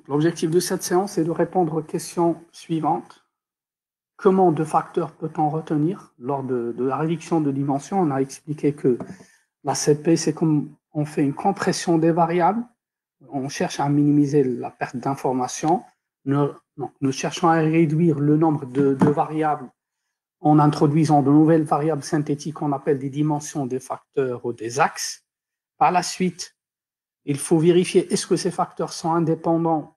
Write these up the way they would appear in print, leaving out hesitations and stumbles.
L'objectif de cette séance est de répondre aux questions suivantes. Comment deux facteurs peut-on retenir lors de la réduction de dimension? On a expliqué que la CP, c'est comme on fait une compression des variables, on cherche à minimiser la perte d'information. Nous cherchons à réduire le nombre de variables en introduisant de nouvelles variables synthétiques qu'on appelle des dimensions des facteurs ou des axes. Par la suite, il faut vérifier est-ce que ces facteurs sont indépendants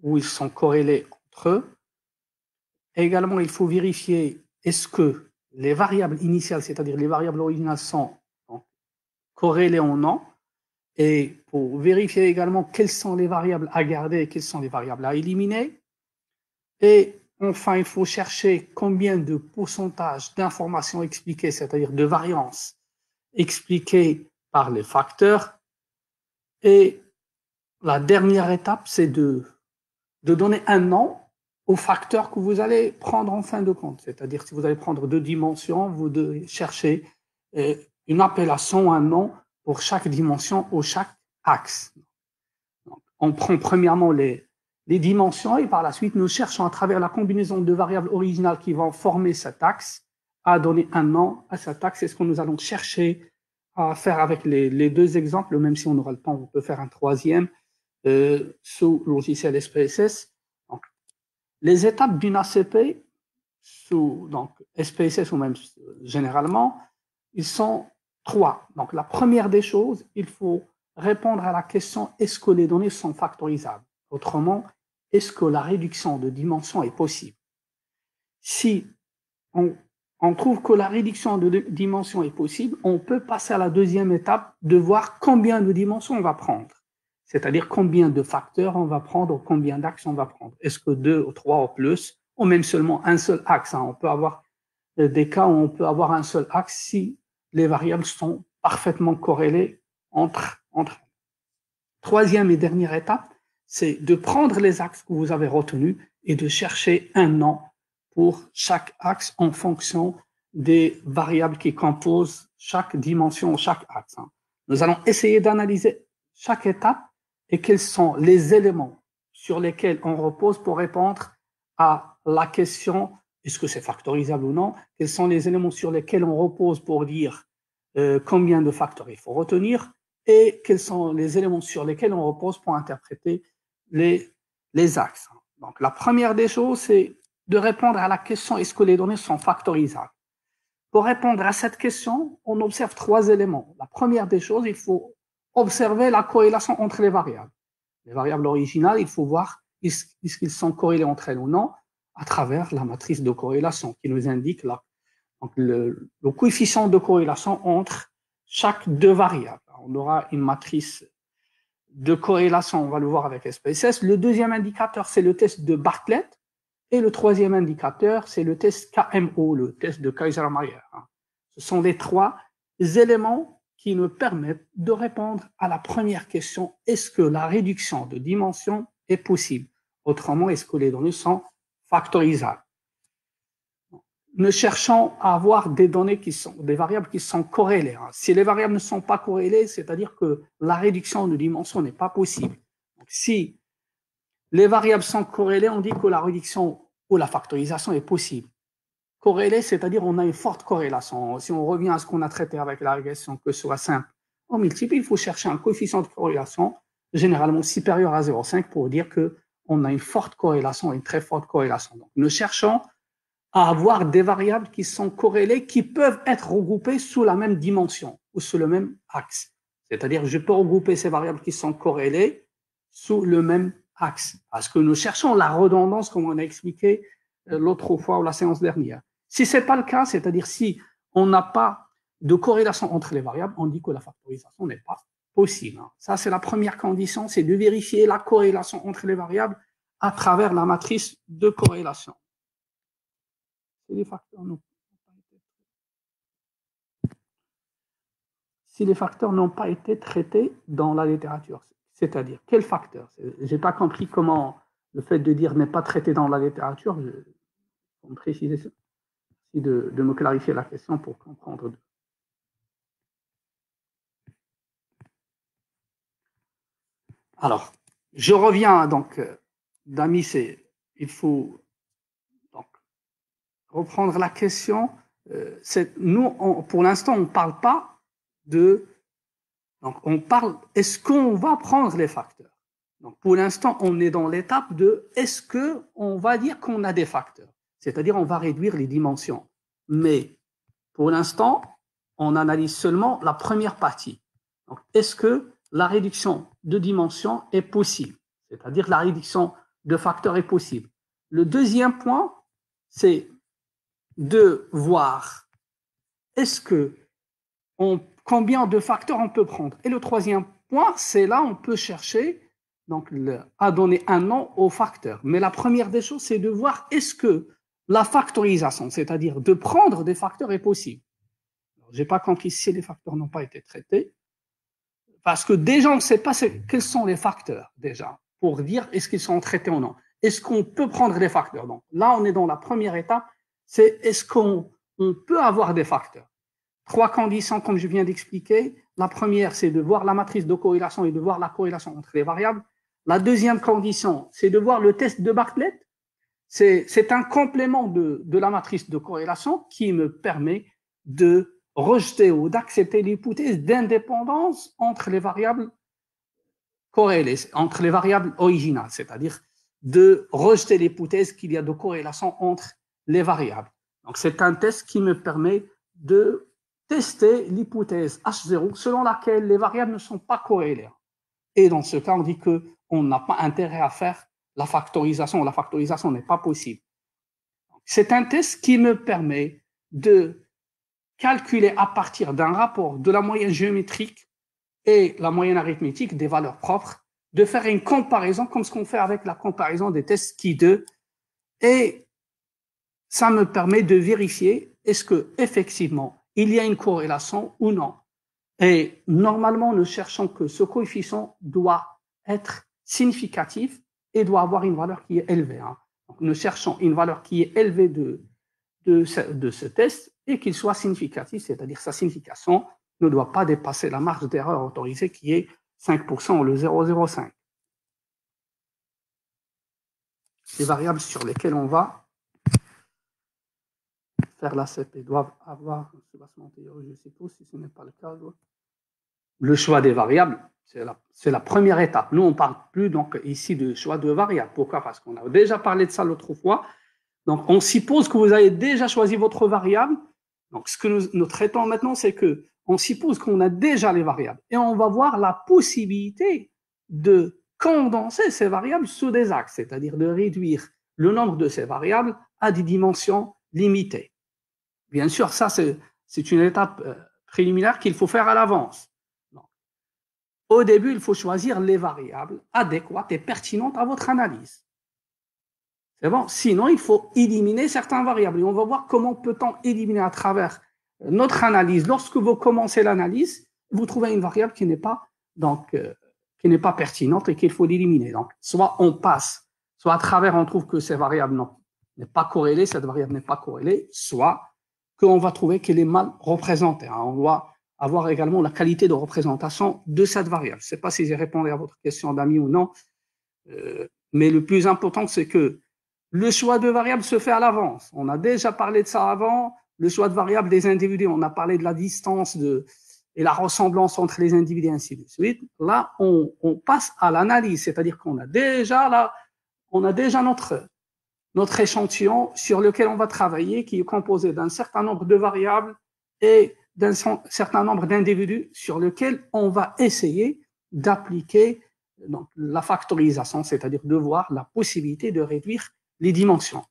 ou ils sont corrélés entre eux. Et également, il faut vérifier est-ce que les variables initiales, c'est-à-dire les variables originales, sont corrélées ou non. Et pour vérifier également quelles sont les variables à garder et quelles sont les variables à éliminer. Et enfin, il faut chercher combien de pourcentage d'informations expliquées, c'est-à-dire de variance expliquées par les facteurs. Et la dernière étape, c'est de donner un nom aux facteurs que vous allez prendre en fin de compte. C'est-à-dire, si vous allez prendre deux dimensions, vous devez chercher une appellation, un nom pour chaque dimension ou chaque axe. Donc, on prend premièrement les dimensions et par la suite, nous cherchons à travers la combinaison de variables originales qui vont former cet axe à donner un nom à cet axe. C'est ce que nous allons chercher à faire avec les deux exemples, même si on aura le temps, on peut faire un troisième sous logiciel SPSS. Donc, les étapes d'une ACP, sous SPSS ou même généralement, ils sont trois. Donc, la première des choses, il faut répondre à la question est-ce que les données sont factorisables? Autrement, est-ce que la réduction de dimension est possible? Si on trouve que la réduction de dimension est possible, on peut passer à la deuxième étape de voir combien de dimensions on va prendre. C'est-à-dire combien de facteurs on va prendre ou combien d'axes on va prendre. Est-ce que 2 ou 3 ou plus, ou même seulement un seul axe? On peut avoir des cas où on peut avoir un seul axe si les variables sont parfaitement corrélées entre elles. Troisième et dernière étape, c'est de prendre les axes que vous avez retenus et de chercher un nom pour chaque axe en fonction des variables qui composent chaque dimension, chaque axe. Nous allons essayer d'analyser chaque étape et quels sont les éléments sur lesquels on repose pour répondre à la question est-ce que c'est factorisable ou non? Quels sont les éléments sur lesquels on repose pour dire combien de facteurs il faut retenir et quels sont les éléments sur lesquels on repose pour interpréter les axes. Donc, la première des choses, c'est de répondre à la question est-ce que les données sont factorisables? Pour répondre à cette question, on observe trois éléments. La première des choses, il faut observer la corrélation entre les variables. Les variables originales, il faut voir est-ce qu'ils sont corrélés entre elles ou non à travers la matrice de corrélation qui nous indique le coefficient de corrélation entre chaque deux variables. On aura une matrice de corrélation, on va le voir avec SPSS. Le deuxième indicateur, c'est le test de Bartlett. Et le troisième indicateur, c'est le test KMO, le test de Kaiser-Meyer. Ce sont les trois éléments qui nous permettent de répondre à la première question, est-ce que la réduction de dimension est possible? Autrement, est-ce que les données sont factorisables? Nous cherchons à avoir des données des variables qui sont corrélées. Si les variables ne sont pas corrélées, c'est-à-dire que la réduction de dimension n'est pas possible. Donc, si les variables sont corrélées, on dit que la réduction ou la factorisation est possible. Corrélée, c'est-à-dire on a une forte corrélation. Si on revient à ce qu'on a traité avec la régression, que ce soit simple ou multiple, il faut chercher un coefficient de corrélation généralement supérieur à 0,5 pour dire qu'on a une forte corrélation, une très forte corrélation. Donc, nous cherchons à avoir des variables qui sont corrélées, qui peuvent être regroupées sous la même dimension ou sous le même axe. C'est-à-dire, je peux regrouper ces variables qui sont corrélées sous le même axe. Parce que nous cherchons la redondance, comme on a expliqué l'autre fois ou la séance dernière. Si ce n'est pas le cas, c'est-à-dire si on n'a pas de corrélation entre les variables, on dit que la factorisation n'est pas possible. Ça, c'est la première condition, c'est de vérifier la corrélation entre les variables à travers la matrice de corrélation. Si les facteurs n'ont pas été traités dans la littérature. C'est-à-dire, quels facteurs? Je n'ai pas compris comment le fait de dire n'est pas traité dans la littérature, pour me préciser, de me clarifier la question pour comprendre. Alors, Je reviens donc, Dami, il faut donc reprendre la question. Nous, pour l'instant, on ne parle pas de. Donc, on parle, est-ce qu'on va prendre les facteurs? Donc, pour l'instant, on est dans l'étape de est-ce qu'on va dire qu'on a des facteurs? C'est-à-dire, on va réduire les dimensions. Mais pour l'instant, on analyse seulement la première partie. Donc, est-ce que la réduction de dimensions est possible? C'est-à-dire, la réduction de facteurs est possible. Le deuxième point, c'est de voir est-ce que combien de facteurs on peut prendre. Et le troisième point, c'est là on peut chercher donc, à donner un nom aux facteurs. Mais la première des choses, c'est de voir est-ce que la factorisation, c'est-à-dire de prendre des facteurs, est possible. Je n'ai pas compris si les facteurs n'ont pas été traités, parce que déjà, on ne sait pas quels sont les facteurs, déjà, pour dire est-ce qu'ils sont traités ou non. Est-ce qu'on peut prendre des facteurs? Donc là, on est dans la première étape, c'est est-ce qu'on peut avoir des facteurs? Trois conditions, comme je viens d'expliquer. La première, c'est de voir la matrice de corrélation et de voir la corrélation entre les variables. La deuxième condition, c'est de voir le test de Bartlett. C'est un complément de la matrice de corrélation qui me permet de rejeter ou d'accepter l'hypothèse d'indépendance entre les variables corrélées, entre les variables originales, c'est-à-dire de rejeter l'hypothèse qu'il y a de corrélation entre les variables. Donc, c'est un test qui me permet de tester l'hypothèse H0 selon laquelle les variables ne sont pas corrélées. Et dans ce cas, on dit qu'on n'a pas intérêt à faire la factorisation. La factorisation n'est pas possible. C'est un test qui me permet de calculer à partir d'un rapport de la moyenne géométrique et la moyenne arithmétique des valeurs propres, de faire une comparaison comme ce qu'on fait avec la comparaison des tests Ki2. Et ça me permet de vérifier est-ce qu'effectivement, il y a une corrélation ou non. Et normalement, nous cherchons que ce coefficient doit être significatif et doit avoir une valeur qui est élevée. Hein. Donc, nous cherchons une valeur qui est élevée de ce test et qu'il soit significatif, c'est-à-dire sa signification ne doit pas dépasser la marge d'erreur autorisée qui est 5% ou le 0,05. Les variables sur lesquelles on va faire la CP doivent avoir un soubassement théorique, je suppose, si ce n'est pas le cas. Le choix des variables, c'est la première étape. Nous, on ne parle plus donc ici de choix de variables. Pourquoi? Parce qu'on a déjà parlé de ça l'autre fois. Donc, on suppose que vous avez déjà choisi votre variable. Donc, ce que nous traitons maintenant, c'est qu'on suppose qu'on a déjà les variables. Et on va voir la possibilité de condenser ces variables sous des axes, c'est-à-dire de réduire le nombre de ces variables à des dimensions limitées. Bien sûr, ça, c'est une étape préliminaire qu'il faut faire à l'avance. Au début, il faut choisir les variables adéquates et pertinentes à votre analyse. C'est bon. Sinon, il faut éliminer certaines variables. Et on va voir comment peut-on éliminer à travers notre analyse. Lorsque vous commencez l'analyse, vous trouvez une variable qui n'est pas, pertinente et qu'il faut l'éliminer. Donc, soit on passe, soit à travers, on trouve que ces variables n'est pas corrélée, cette variable n'est pas corrélée, soit qu'on va trouver qu'elle est mal représentée. On doit avoir également la qualité de représentation de cette variable. Je ne sais pas si j'ai répondu à votre question, Dami, ou non, mais le plus important, c'est que le choix de variables se fait à l'avance. On a déjà parlé de ça avant. Le choix de variables des individus, on a parlé de la distance et la ressemblance entre les individus, ainsi de suite. Là, on passe à l'analyse, c'est-à-dire qu'on a déjà notre échantillon sur lequel on va travailler, qui est composé d'un certain nombre de variables et d'un certain nombre d'individus sur lesquels on va essayer d'appliquer la factorisation, c'est-à-dire de voir la possibilité de réduire les dimensions.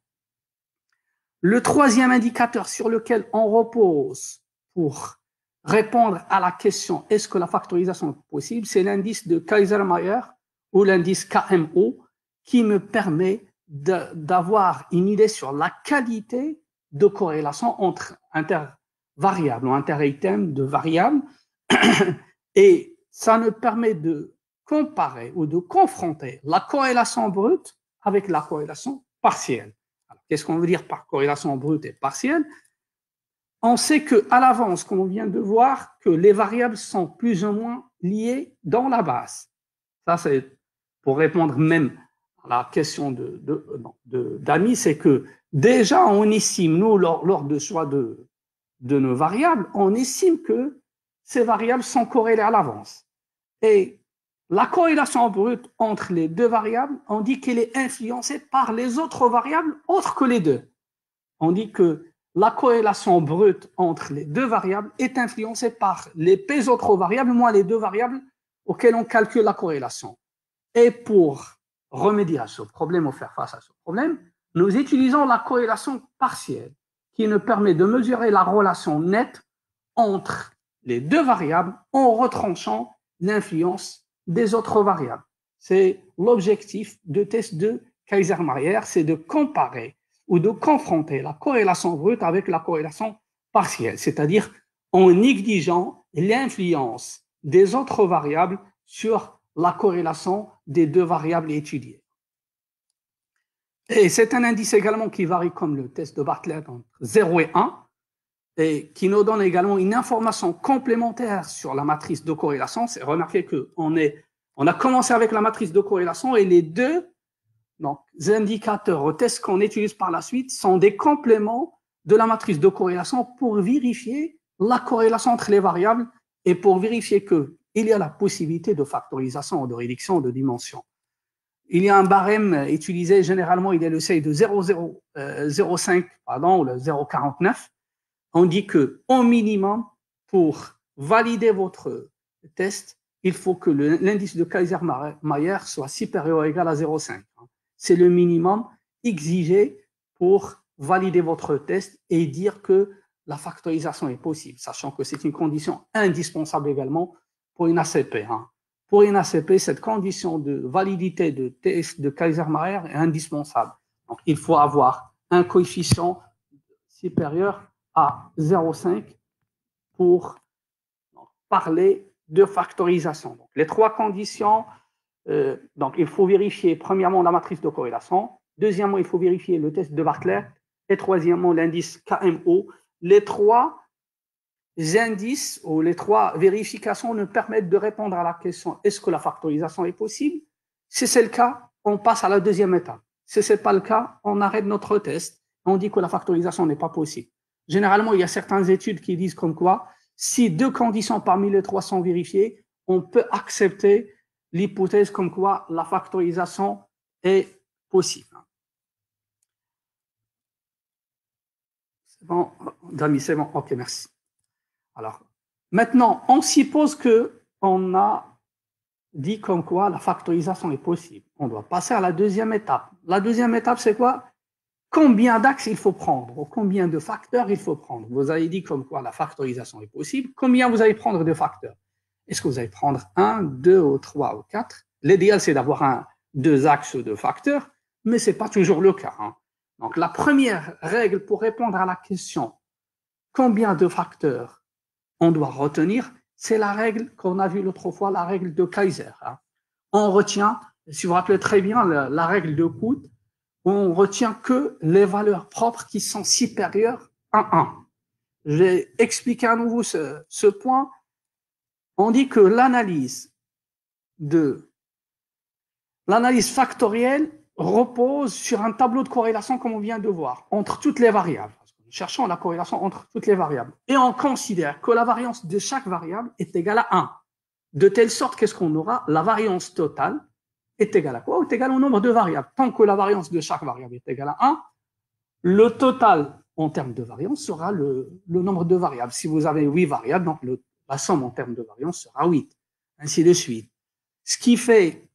Le troisième indicateur sur lequel on repose pour répondre à la question est-ce que la factorisation est possible, c'est l'indice de Kaiser-Meyer ou l'indice KMO qui me permet d'avoir une idée sur la qualité de corrélation entre intervariables ou inter-items de variables et ça me permet de comparer ou de confronter la corrélation brute avec la corrélation partielle. Qu'est-ce qu'on veut dire par corrélation brute et partielle? On sait qu'à l'avance, comme on vient de voir, que les variables sont plus ou moins liées dans la base. Ça, c'est pour répondre même à la question d'Ami, c'est que déjà, on estime, nous, lors de choix de nos variables, on estime que ces variables sont corrélées à l'avance. Et la corrélation brute entre les deux variables, on dit qu'elle est influencée par les autres variables autres que les deux. On dit que la corrélation brute entre les deux variables est influencée par les autres variables moins les deux variables auxquelles on calcule la corrélation. Et pour remédier à ce problème ou faire face à ce problème, nous utilisons la corrélation partielle qui nous permet de mesurer la relation nette entre les deux variables en retranchant l'influence des autres variables. C'est l'objectif du test de Kaiser-Meyer, c'est de comparer ou de confronter la corrélation brute avec la corrélation partielle, c'est-à-dire en négligeant l'influence des autres variables sur la corrélation des deux variables étudiées. Et c'est un indice également qui varie comme le test de Bartlett entre 0 et 1 et qui nous donne également une information complémentaire sur la matrice de corrélation. C'est remarquez qu'on a commencé avec la matrice de corrélation et les deux indicateurs au test qu'on utilise par la suite sont des compléments de la matrice de corrélation pour vérifier la corrélation entre les variables et pour vérifier qu'il y a la possibilité de factorisation ou de réduction de dimension. Il y a un barème utilisé, généralement, il est le seuil de 0,05 ou le 0,49. On dit qu'au minimum, pour valider votre test, il faut que l'indice de Kaiser-Meyer soit supérieur ou égal à 0,5. C'est le minimum exigé pour valider votre test et dire que la factorisation est possible, sachant que c'est une condition indispensable également pour une ACP. Pour une ACP, cette condition de validité de test de Kaiser-Meyer est indispensable. Donc, il faut avoir un coefficient supérieur à 0,5 pour parler de factorisation. Donc, les trois conditions, donc il faut vérifier premièrement la matrice de corrélation, deuxièmement, il faut vérifier le test de Bartlett et troisièmement, l'indice KMO. Les trois indices ou les trois vérifications nous permettent de répondre à la question est-ce que la factorisation est possible? Si c'est le cas, on passe à la deuxième étape. Si ce n'est pas le cas, on arrête notre test. On dit que la factorisation n'est pas possible. Généralement, il y a certaines études qui disent comme quoi, si deux conditions parmi les trois sont vérifiées, on peut accepter l'hypothèse comme quoi la factorisation est possible. C'est bon, Dami, c'est bon. OK, merci. Alors, maintenant, on suppose qu'on a dit comme quoi la factorisation est possible. On doit passer à la deuxième étape. La deuxième étape, c'est quoi? Combien d'axes il faut prendre ou combien de facteurs il faut prendre. Vous avez dit comme quoi la factorisation est possible. Combien vous allez prendre de facteurs? Est-ce que vous allez prendre 1, 2 ou 3 ou 4? L'idéal, c'est d'avoir deux axes de facteurs, mais ce n'est pas toujours le cas. Donc, la première règle pour répondre à la question combien de facteurs on doit retenir, c'est la règle qu'on a vue l'autre fois, la règle de Kaiser. On retient, si vous vous rappelez très bien, la règle de Coute, on retient que les valeurs propres qui sont supérieures à 1. Je vais expliquer à nouveau ce point. On dit que l'analyse factorielle repose sur un tableau de corrélation, comme on vient de voir, entre toutes les variables. Nous cherchons la corrélation entre toutes les variables. Et on considère que la variance de chaque variable est égale à 1. De telle sorte qu'est-ce qu'on aura? La variance totale est égale à quoi? Est égale au nombre de variables. Tant que la variance de chaque variable est égale à 1, le total en termes de variance sera le nombre de variables. Si vous avez 8 variables, donc la somme en termes de variance sera 8, ainsi de suite. Ce qui fait,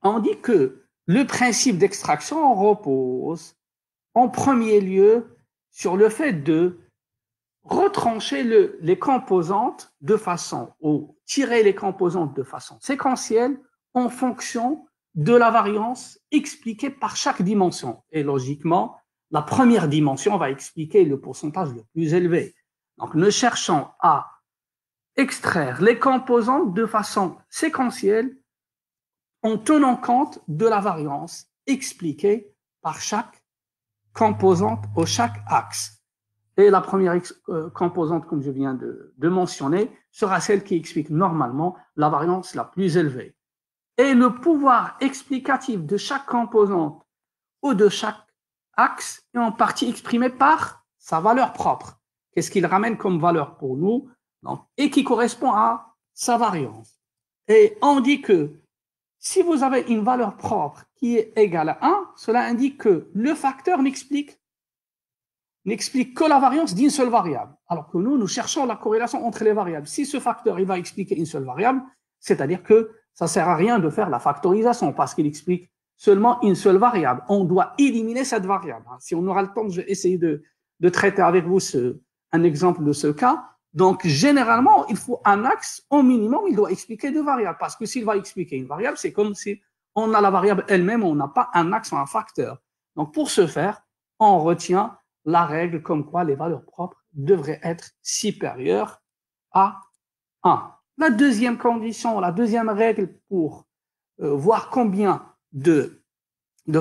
on dit que le principe d'extraction repose en premier lieu sur le fait de retrancher les composantes de façon, ou tirer les composantes de façon séquentielle en fonction de la variance expliquée par chaque dimension. Et logiquement, la première dimension va expliquer le pourcentage le plus élevé. Donc, nous cherchons à extraire les composantes de façon séquentielle en tenant compte de la variance expliquée par chaque composante ou chaque axe. Et la première composante, comme je viens de mentionner, sera celle qui explique normalement la variance la plus élevée. Et le pouvoir explicatif de chaque composante ou de chaque axe est en partie exprimé par sa valeur propre. Qu'est-ce qu'il ramène comme valeur pour nous? Donc, et qui correspond à sa variance. Et on dit que si vous avez une valeur propre qui est égale à 1, cela indique que le facteur n'explique que la variance d'une seule variable. Alors que nous cherchons la corrélation entre les variables. Si ce facteur il va expliquer une seule variable, c'est-à-dire que ça ne sert à rien de faire la factorisation parce qu'il explique seulement une seule variable. On doit éliminer cette variable. Si on aura le temps, je vais essayer de traiter avec vous un exemple de ce cas. Donc, généralement, il faut un axe, au minimum, il doit expliquer deux variables. Parce que s'il va expliquer une variable, c'est comme si on a la variable elle-même, on n'a pas un axe ou un facteur. Donc, pour ce faire, on retient la règle comme quoi les valeurs propres devraient être supérieures à 1. La deuxième condition, la deuxième règle pour voir combien de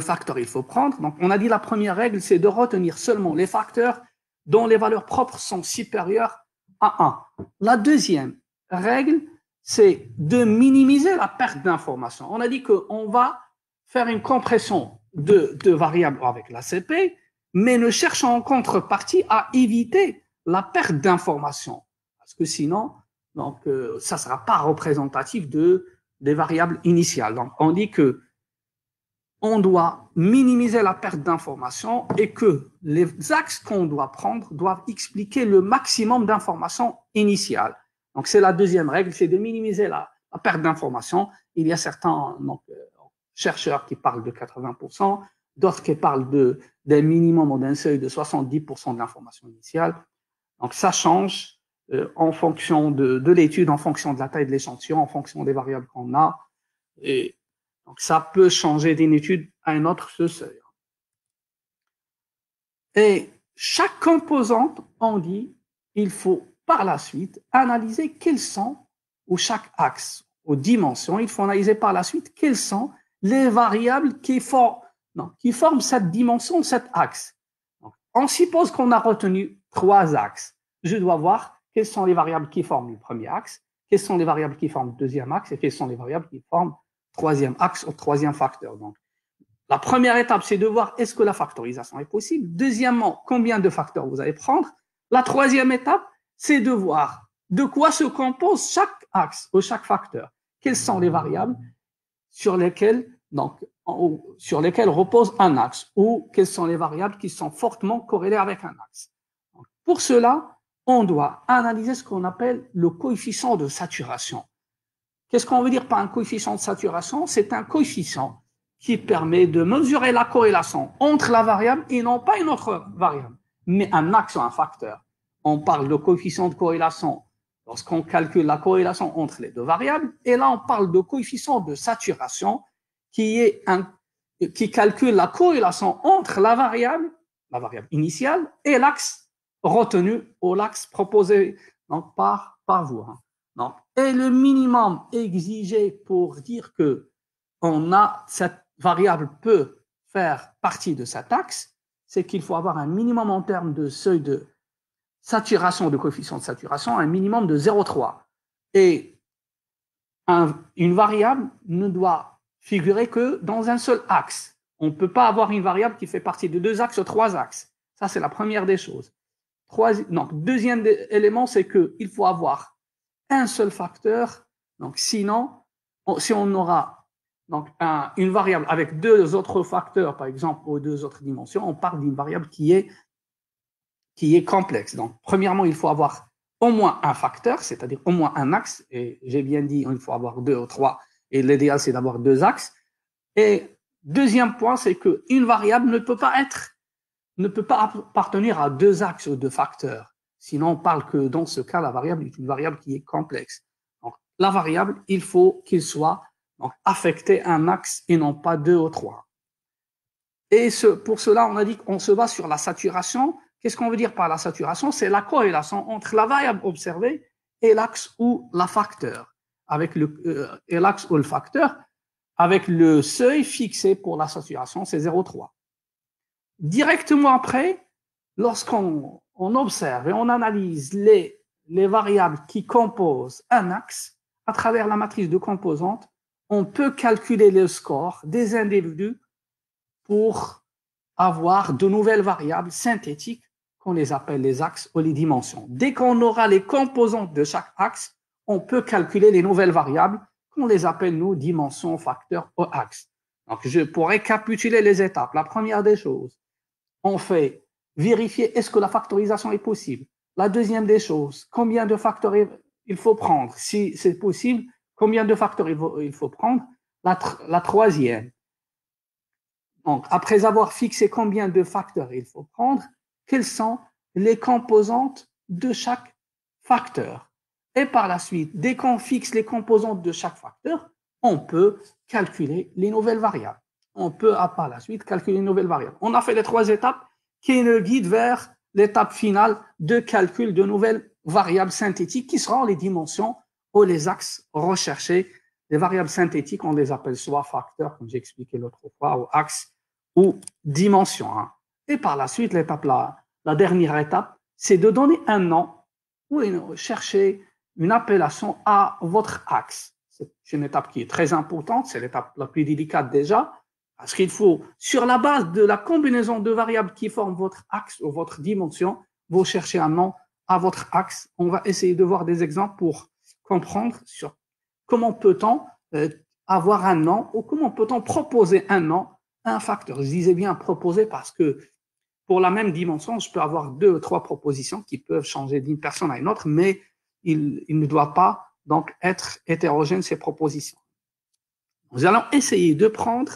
facteurs il faut prendre. Donc, on a dit la première règle, c'est de retenir seulement les facteurs dont les valeurs propres sont supérieures à 1. La deuxième règle, c'est de minimiser la perte d'information. On a dit qu'on va faire une compression de variables avec la CP, mais ne cherchons en contrepartie à éviter la perte d'information. Parce que sinon, donc, ça ne sera pas représentatif des variables initiales. Donc, on dit que on doit minimiser la perte d'informations et que les axes qu'on doit prendre doivent expliquer le maximum d'informations initiales. Donc, c'est la deuxième règle, c'est de minimiser la perte d'informations. Il y a certains chercheurs qui parlent de 80%, d'autres qui parlent d'un minimum ou d'un seuil de 70% de l'information initiale. Donc, ça change en fonction de l'étude, en fonction de la taille de l'échantillon, en fonction des variables qu'on a. Et donc, ça peut changer d'une étude à une autre, ce seuil. Et chaque composante, on dit, il faut par la suite analyser quels sont, ou chaque axe, aux dimensions, il faut analyser par la suite quelles sont les variables qui forment cette dimension, cet axe. Donc, on suppose qu'on a retenu 3 axes. Je dois voir quelles sont les variables qui forment le premier axe, quelles sont les variables qui forment le deuxième axe et quelles sont les variables qui forment troisième axe ou troisième facteur. Donc, la première étape, c'est de voir est-ce que la factorisation est possible. Deuxièmement, combien de facteurs vous allez prendre. La troisième étape, c'est de voir de quoi se compose chaque axe ou chaque facteur. Quelles sont les variables sur lesquelles repose un axe ou quelles sont les variables qui sont fortement corrélées avec un axe. Donc, pour cela, on doit analyser ce qu'on appelle le coefficient de saturation. Qu'est-ce qu'on veut dire par un coefficient de saturation? C'est un coefficient qui permet de mesurer la corrélation entre la variable et non pas une autre variable, mais un axe ou un facteur. On parle de coefficient de corrélation lorsqu'on calcule la corrélation entre les deux variables, et là on parle de coefficient de saturation qui calcule la corrélation entre la variable initiale et l'axe retenu ou l'axe proposé donc, par vous. Donc, et le minimum exigé pour dire que cette variable peut faire partie de cet axe, c'est qu'il faut avoir un minimum en termes de seuil de saturation, de coefficient de saturation, un minimum de 0,3. Et une variable ne doit figurer que dans un seul axe. On ne peut pas avoir une variable qui fait partie de 2 axes ou 3 axes. Ça, c'est la première des choses. Deuxième élément, c'est qu'il faut avoir un seul facteur. Donc, sinon, si on aura une variable avec 2 autres facteurs, par exemple, aux 2 autres dimensions, on parle d'une variable qui est complexe. Donc, premièrement, il faut avoir au moins un facteur, c'est-à-dire au moins un axe. Et j'ai bien dit, il faut avoir 2 ou 3. Et l'idéal, c'est d'avoir 2 axes. Et deuxième point, c'est qu'une variable ne peut pas appartenir à 2 axes ou 2 facteurs. Sinon, on parle que dans ce cas, la variable est une variable qui est complexe. Donc, la variable, il faut qu'il soit affecté à un axe et non pas 2 ou 3. Et pour cela, on a dit qu'on se base sur la saturation. Qu'est-ce qu'on veut dire par la saturation? C'est la corrélation entre la variable observée et l'axe ou la facteur, et l'axe ou le facteur, avec le seuil fixé pour la saturation, c'est 0,3. Directement après, lorsqu'on observe et on analyse les variables qui composent un axe, à travers la matrice de composantes, on peut calculer le score des individus pour avoir de nouvelles variables synthétiques qu'on les appelle les axes ou les dimensions. Dès qu'on aura les composantes de chaque axe, on peut calculer les nouvelles variables qu'on les appelle, nous, dimensions, facteurs ou axes. Donc, pour récapituler les étapes, la première des choses, on fait vérifier est-ce que la factorisation est possible. La deuxième des choses, combien de facteurs il faut prendre. Si c'est possible, combien de facteurs il faut prendre. La troisième, donc, après avoir fixé combien de facteurs il faut prendre, quelles sont les composantes de chaque facteur. Et par la suite, dès qu'on fixe les composantes de chaque facteur, on peut calculer les nouvelles variables. On peut, par la suite, calculer les nouvelles variables. On a fait les 3 étapes qui nous guident vers l'étape finale de calcul de nouvelles variables synthétiques qui seront les dimensions ou les axes recherchés. Les variables synthétiques, on les appelle soit facteurs, comme j'ai expliqué l'autre fois, ou axes, ou dimensions. Et par la suite, la dernière étape, c'est de donner un nom ou chercher une appellation à votre axe. C'est une étape qui est très importante, c'est l'étape la plus délicate déjà, parce qu'il faut, sur la base de la combinaison de variables qui forment votre axe ou votre dimension, vous cherchez un nom à votre axe. On va essayer de voir des exemples pour comprendre sur comment peut-on avoir un nom ou comment peut-on proposer un nom à un facteur. Je disais bien proposer parce que pour la même dimension, je peux avoir 2 ou 3 propositions qui peuvent changer d'une personne à une autre, mais il ne doit pas donc être hétérogène ces propositions. Nous allons essayer de prendre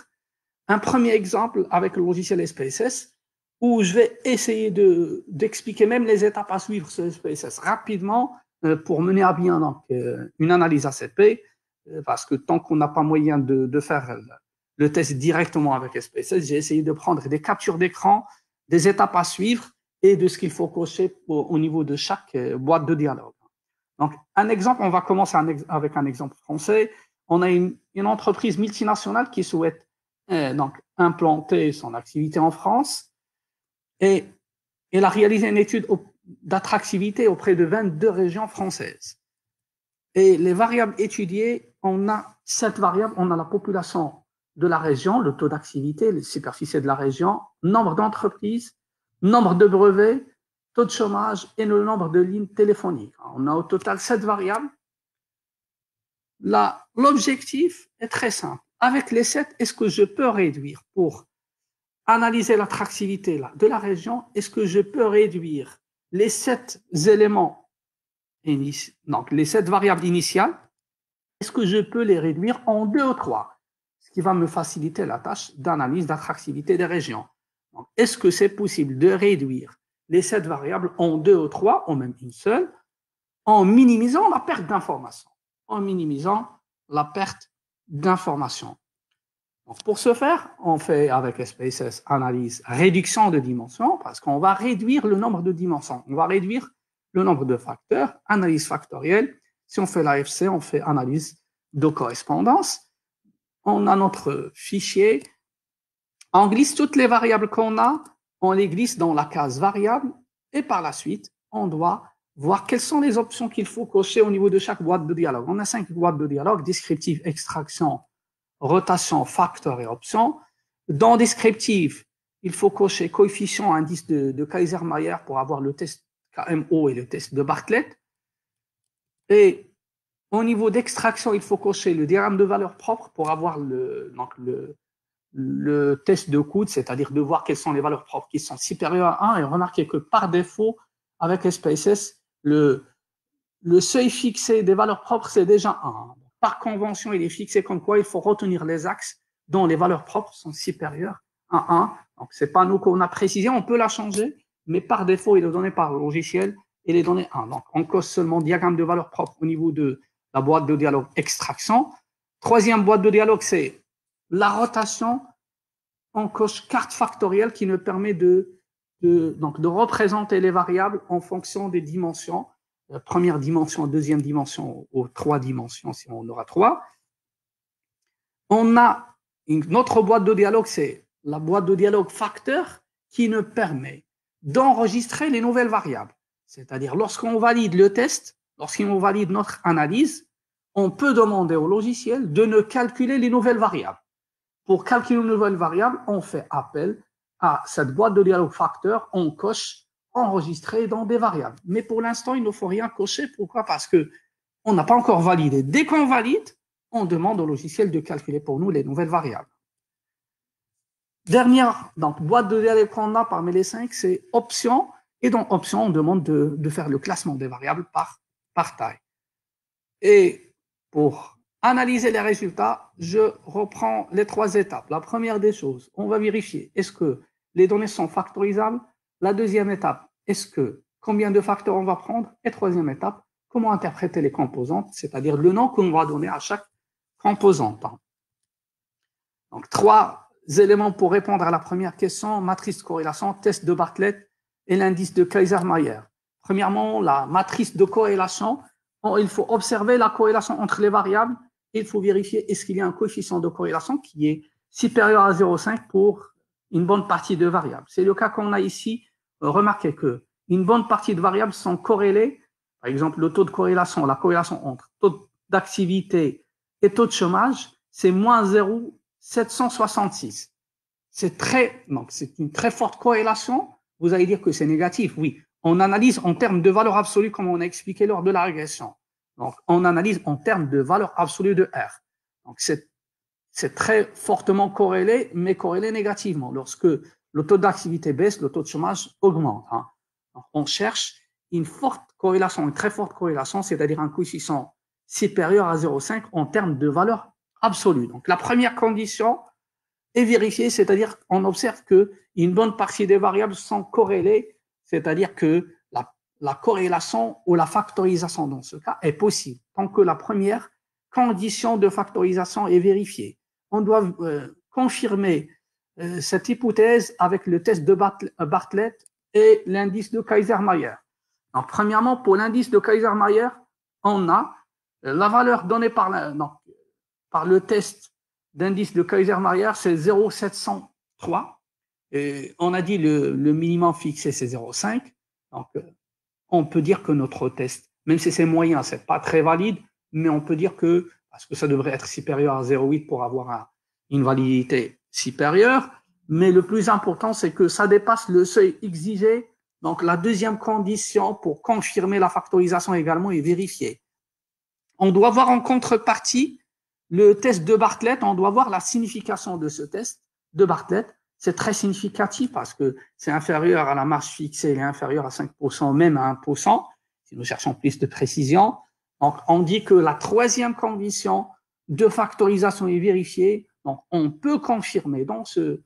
un premier exemple avec le logiciel SPSS où je vais essayer d'expliquer même les étapes à suivre sur SPSS rapidement pour mener à bien donc, une analyse ACP, parce que tant qu'on n'a pas moyen de faire le test directement avec SPSS, j'ai essayé de prendre des captures d'écran, des étapes à suivre et de ce qu'il faut cocher au niveau de chaque boîte de dialogue. Donc, un exemple, on va commencer avec un exemple français. On a une entreprise multinationale qui souhaite donc implanter son activité en France et elle a réalisé une étude d'attractivité auprès de 22 régions françaises. Et les variables étudiées, on a 7 variables. On a la population de la région, le taux d'activité, les superficies de la région, nombre d'entreprises, nombre de brevets, taux de chômage et le nombre de lignes téléphoniques. On a au total 7 variables. L'objectif est très simple. Avec les 7, est-ce que je peux réduire pour analyser l'attractivité de la région? Est-ce que je peux réduire les 7 éléments, donc les 7 variables initiales? Est-ce que je peux les réduire en 2 ou 3? Ce qui va me faciliter la tâche d'analyse d'attractivité des régions. Est-ce que c'est possible de réduire les 7 variables en 2 ou 3, ou même une seule, en minimisant la perte d'information? En minimisant la perte d'information. Pour ce faire, on fait avec SPSS analyse réduction de dimensions, parce qu'on va réduire le nombre de dimensions. On va réduire le nombre de facteurs, analyse factorielle. Si on fait l'AFC, on fait analyse de correspondance. On a notre fichier. On glisse toutes les variables qu'on a, on les glisse dans la case variable, et par la suite, on doit voir quelles sont les options qu'il faut cocher au niveau de chaque boîte de dialogue. On a 5 boîtes de dialogue, descriptif, extraction, rotation, facteur et option. Dans descriptif, il faut cocher coefficient, indice de Kaiser-Meyer pour avoir le test KMO et le test de Bartlett. Et au niveau d'extraction, il faut cocher le diagramme de valeur propre pour avoir le test de coude, c'est-à-dire de voir quelles sont les valeurs propres qui sont supérieures à 1. Et remarquez que par défaut, avec SPSS, le seuil fixé des valeurs propres, c'est déjà 1. Par convention, il est fixé comme quoi il faut retenir les axes dont les valeurs propres sont supérieures à 1. Donc, ce n'est pas nous qu'on a précisé, on peut la changer, mais par défaut, il est donné par le logiciel, il est donné 1. Donc, on coche seulement diagramme de valeur propre au niveau de la boîte de dialogue extraction. Troisième boîte de dialogue, c'est la rotation. On coche carte factorielle qui nous permet de représenter les variables en fonction des dimensions. Première dimension, deuxième dimension, ou 3 dimensions si on aura 3. On a une autre boîte de dialogue, c'est la boîte de dialogue facteur qui nous permet d'enregistrer les nouvelles variables. C'est-à-dire lorsqu'on valide le test, lorsqu'on valide notre analyse, on peut demander au logiciel de ne calculer les nouvelles variables. Pour calculer une nouvelle variable, on fait appel à cette boîte de dialogue facteur, on coche enregistrer dans des variables. Mais pour l'instant, il ne faut rien cocher. Pourquoi? Parce qu'on n'a pas encore validé. Dès qu'on valide, on demande au logiciel de calculer pour nous les nouvelles variables. Dernière donc, boîte de dialogue qu'on a parmi les 5, c'est option. Et dans option, on demande de faire le classement des variables par taille. Et pour analyser les résultats, je reprends les 3 étapes. La première des choses, on va vérifier est-ce que les données sont factorisables. La deuxième étape, combien de facteurs on va prendre. Et troisième étape, comment interpréter les composantes, c'est-à-dire le nom qu'on va donner à chaque composante. Donc, 3 éléments pour répondre à la première question, matrice de corrélation, test de Bartlett et l'indice de Kaiser-Meyer. Premièrement, la matrice de corrélation, il faut observer la corrélation entre les variables et il faut vérifier est-ce qu'il y a un coefficient de corrélation qui est supérieur à 0,5 pour une bonne partie de variables. C'est le cas qu'on a ici. Remarquez qu'une bonne partie de variables sont corrélées. Par exemple, le taux de corrélation, la corrélation entre taux d'activité et taux de chômage, c'est moins 0,766. C'est une très forte corrélation. Vous allez dire que c'est négatif. Oui, on analyse en termes de valeur absolue comme on a expliqué lors de la régression. Donc, on analyse en termes de valeur absolue de R. Donc, c'est très fortement corrélé, mais corrélé négativement. Lorsque le taux d'activité baisse, le taux de chômage augmente. Donc, on cherche une forte corrélation, une très forte corrélation, c'est-à-dire un coefficient supérieur à 0,5 en termes de valeur absolue. Donc, la première condition est vérifiée, c'est-à-dire qu'on observe qu'une bonne partie des variables sont corrélées, c'est-à-dire que la corrélation ou la factorisation dans ce cas est possible. Tant que la première condition de factorisation est vérifiée. On doit confirmer cette hypothèse avec le test de Bartlett et l'indice de Kaiser-Meyer. Donc, premièrement, pour l'indice de Kaiser-Meyer, on a la valeur donnée par le test d'indice de Kaiser-Meyer, c'est 0,703. Et on a dit le minimum fixé, c'est 0,5. Donc, on peut dire que notre test, même si c'est moyen, ce n'est pas très valide, mais on peut dire parce que ça devrait être supérieur à 0,8 pour avoir une validité supérieure, mais le plus important, c'est que ça dépasse le seuil exigé. Donc, la deuxième condition pour confirmer la factorisation également est vérifiée. On doit voir en contrepartie le test de Bartlett, on doit voir la signification de ce test de Bartlett. C'est très significatif parce que c'est inférieur à la marge fixée, il est inférieur à 5%, même à 1%, si nous cherchons plus de précision. Donc, on dit que la troisième condition de factorisation est vérifiée. Donc, on peut confirmer dans ce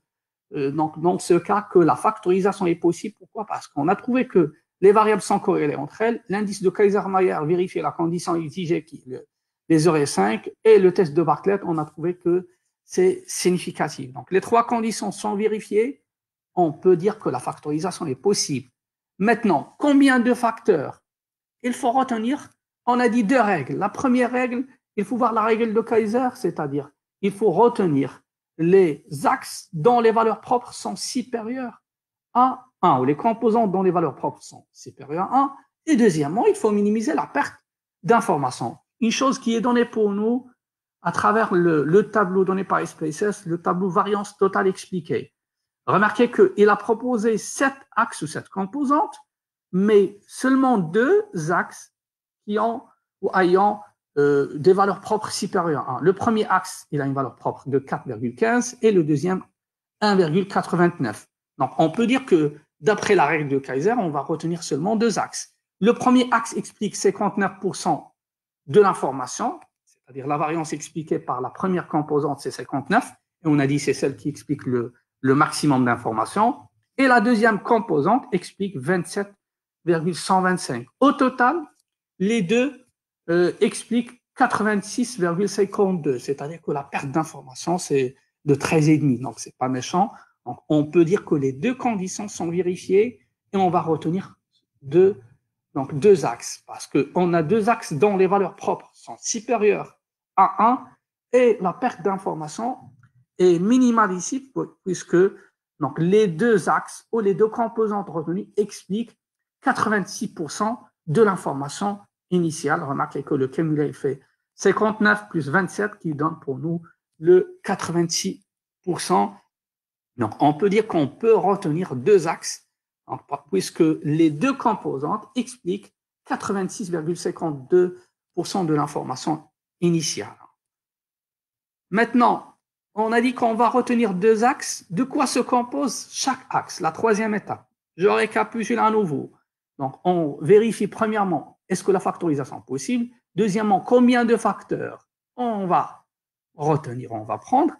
cas que la factorisation est possible. Pourquoi? Parce qu'on a trouvé que les variables sont corrélées entre elles. L'indice de Kaiser-Meyer vérifie la condition exigée qui est les 0,5 et le test de Bartlett, on a trouvé que c'est significatif. Donc, les 3 conditions sont vérifiées. On peut dire que la factorisation est possible. Maintenant, combien de facteurs il faut retenir? On a dit 2 règles. La première règle, il faut voir la règle de Kaiser, c'est-à-dire il faut retenir les axes dont les valeurs propres sont supérieures à 1, ou les composantes dont les valeurs propres sont supérieures à 1. Et deuxièmement, il faut minimiser la perte d'informations. Une chose qui est donnée pour nous à travers le tableau donné par SPSS, le tableau variance totale expliquée. Remarquez qu'il a proposé 7 axes ou 7 composantes, mais seulement 2 axes ayant des valeurs propres supérieures à 1. Le premier axe, il a une valeur propre de 4,15 et le deuxième 1,89. Donc, on peut dire que d'après la règle de Kaiser, on va retenir seulement 2 axes. Le premier axe explique 59% de l'information, c'est-à-dire la variance expliquée par la première composante, c'est 59, et on a dit c'est celle qui explique le maximum d'informations, et la deuxième composante explique 27,125. Au total, les deux expliquent 86,52, c'est-à-dire que la perte d'information, c'est de 13,5, donc c'est pas méchant. Donc, on peut dire que les 2 conditions sont vérifiées et on va retenir 2 axes, parce qu'on a 2 axes dont les valeurs propres sont supérieures à 1 et la perte d'information est minimale ici, puisque donc, les 2 axes ou les 2 composantes retenues expliquent 86% de l'information initiale. Remarquez que le cumulé fait 59 plus 27 qui donne pour nous le 86%. Donc, on peut dire qu'on peut retenir deux axes, donc, puisque les deux composantes expliquent 86,52% de l'information initiale. Maintenant, on a dit qu'on va retenir deux axes. De quoi se compose chaque axe? La troisième étape. Je récapitule à nouveau. Donc, on vérifie premièrement, est-ce que la factorisation est possible? Deuxièmement, combien de facteurs on va retenir, on va prendre?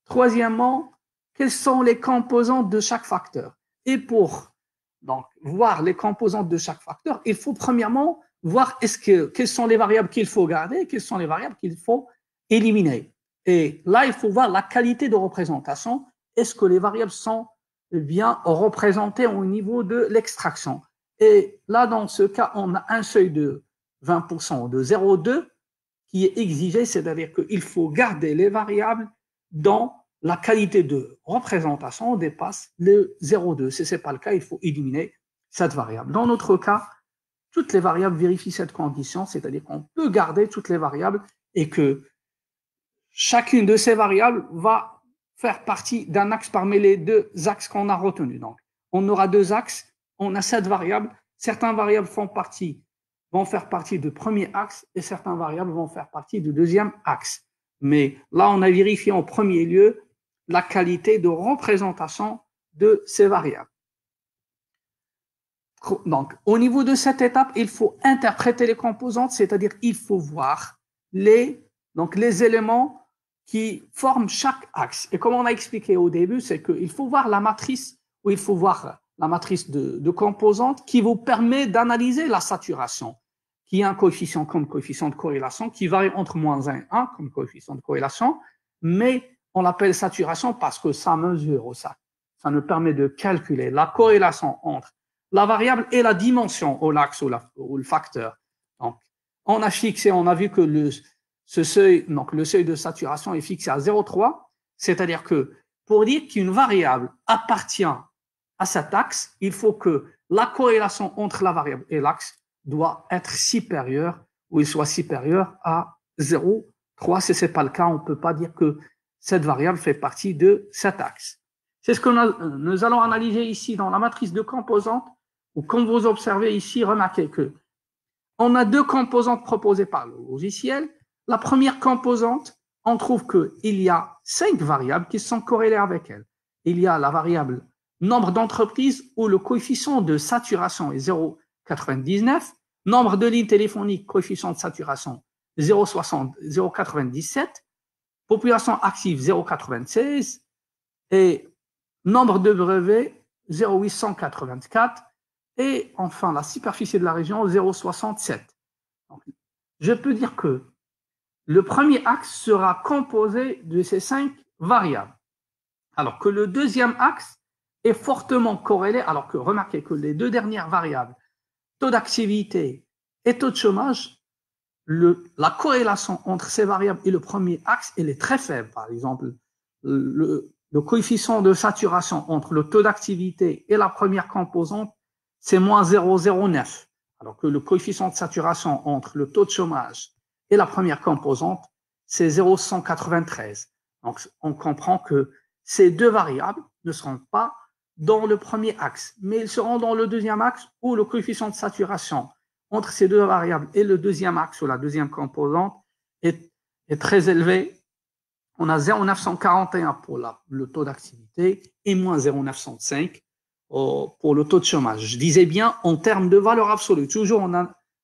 Troisièmement, quelles sont les composantes de chaque facteur? Et pour donc, voir les composantes de chaque facteur, il faut premièrement voir quelles sont les variables qu'il faut garder, quelles sont les variables qu'il faut éliminer. Et là, il faut voir la qualité de représentation. Est-ce que les variables sont bien représentées au niveau de l'extraction? Et là, dans ce cas, on a un seuil de 20% de 0,2 qui est exigé, c'est-à-dire qu'il faut garder les variables dont la qualité de représentation dépasse le 0,2. Si ce n'est pas le cas, il faut éliminer cette variable. Dans notre cas, toutes les variables vérifient cette condition, c'est-à-dire qu'on peut garder toutes les variables et que chacune de ces variables va faire partie d'un axe parmi les deux axes qu'on a retenus. Donc, on aura deux axes, on a 7 variables. Certaines variables vont faire partie du premier axe et certaines variables vont faire partie du deuxième axe. Mais là, on a vérifié en premier lieu la qualité de représentation de ces variables. Donc, au niveau de cette étape, il faut interpréter les composantes, c'est-à-dire il faut voir les éléments qui forment chaque axe. Et comme on a expliqué au début, c'est qu'il faut voir la matrice, ou il faut voir la matrice de composantes qui vous permet d'analyser la saturation, qui est un coefficient comme coefficient de corrélation, qui varie entre moins 1 et 1 comme coefficient de corrélation, mais on l'appelle saturation parce que ça mesure, ça nous permet de calculer la corrélation entre la variable et la dimension au l'axe ou le facteur. Donc, on a fixé, on a vu que le seuil de saturation est fixé à 0,3, c'est-à-dire que pour dire qu'une variable appartient à cet axe, il faut que la corrélation entre la variable et l'axe doit être supérieure, ou il soit supérieur à 0,3. Si ce n'est pas le cas, on ne peut pas dire que cette variable fait partie de cet axe. C'est ce que nous allons analyser ici dans la matrice de composantes, où comme vous observez ici, remarquez que on a deux composantes proposées par le logiciel. La première composante, on trouve qu'il y a 5 variables qui sont corrélées avec elle. Il y a la variable nombre d'entreprises où le coefficient de saturation est 0,99, nombre de lignes téléphoniques, coefficient de saturation 0,60, 0,97, population active 0,96 et nombre de brevets 0,884 et enfin la superficie de la région 0,67. Je peux dire que le premier axe sera composé de ces 5 variables, alors que le deuxième axe est fortement corrélé, alors que remarquez que les deux dernières variables, taux d'activité et taux de chômage, la corrélation entre ces variables et le premier axe, elle est très faible. Par exemple, le coefficient de saturation entre le taux d'activité et la première composante, c'est moins 0,09, alors que le coefficient de saturation entre le taux de chômage et la première composante, c'est 0,193. Donc, on comprend que ces deux variables ne seront pas dans le premier axe, mais ils seront dans le deuxième axe où le coefficient de saturation entre ces deux variables et le deuxième axe ou la deuxième composante est très élevé. On a 0,941 pour le taux d'activité et moins 0,905 pour le taux de chômage. Je disais bien en termes de valeur absolue. Toujours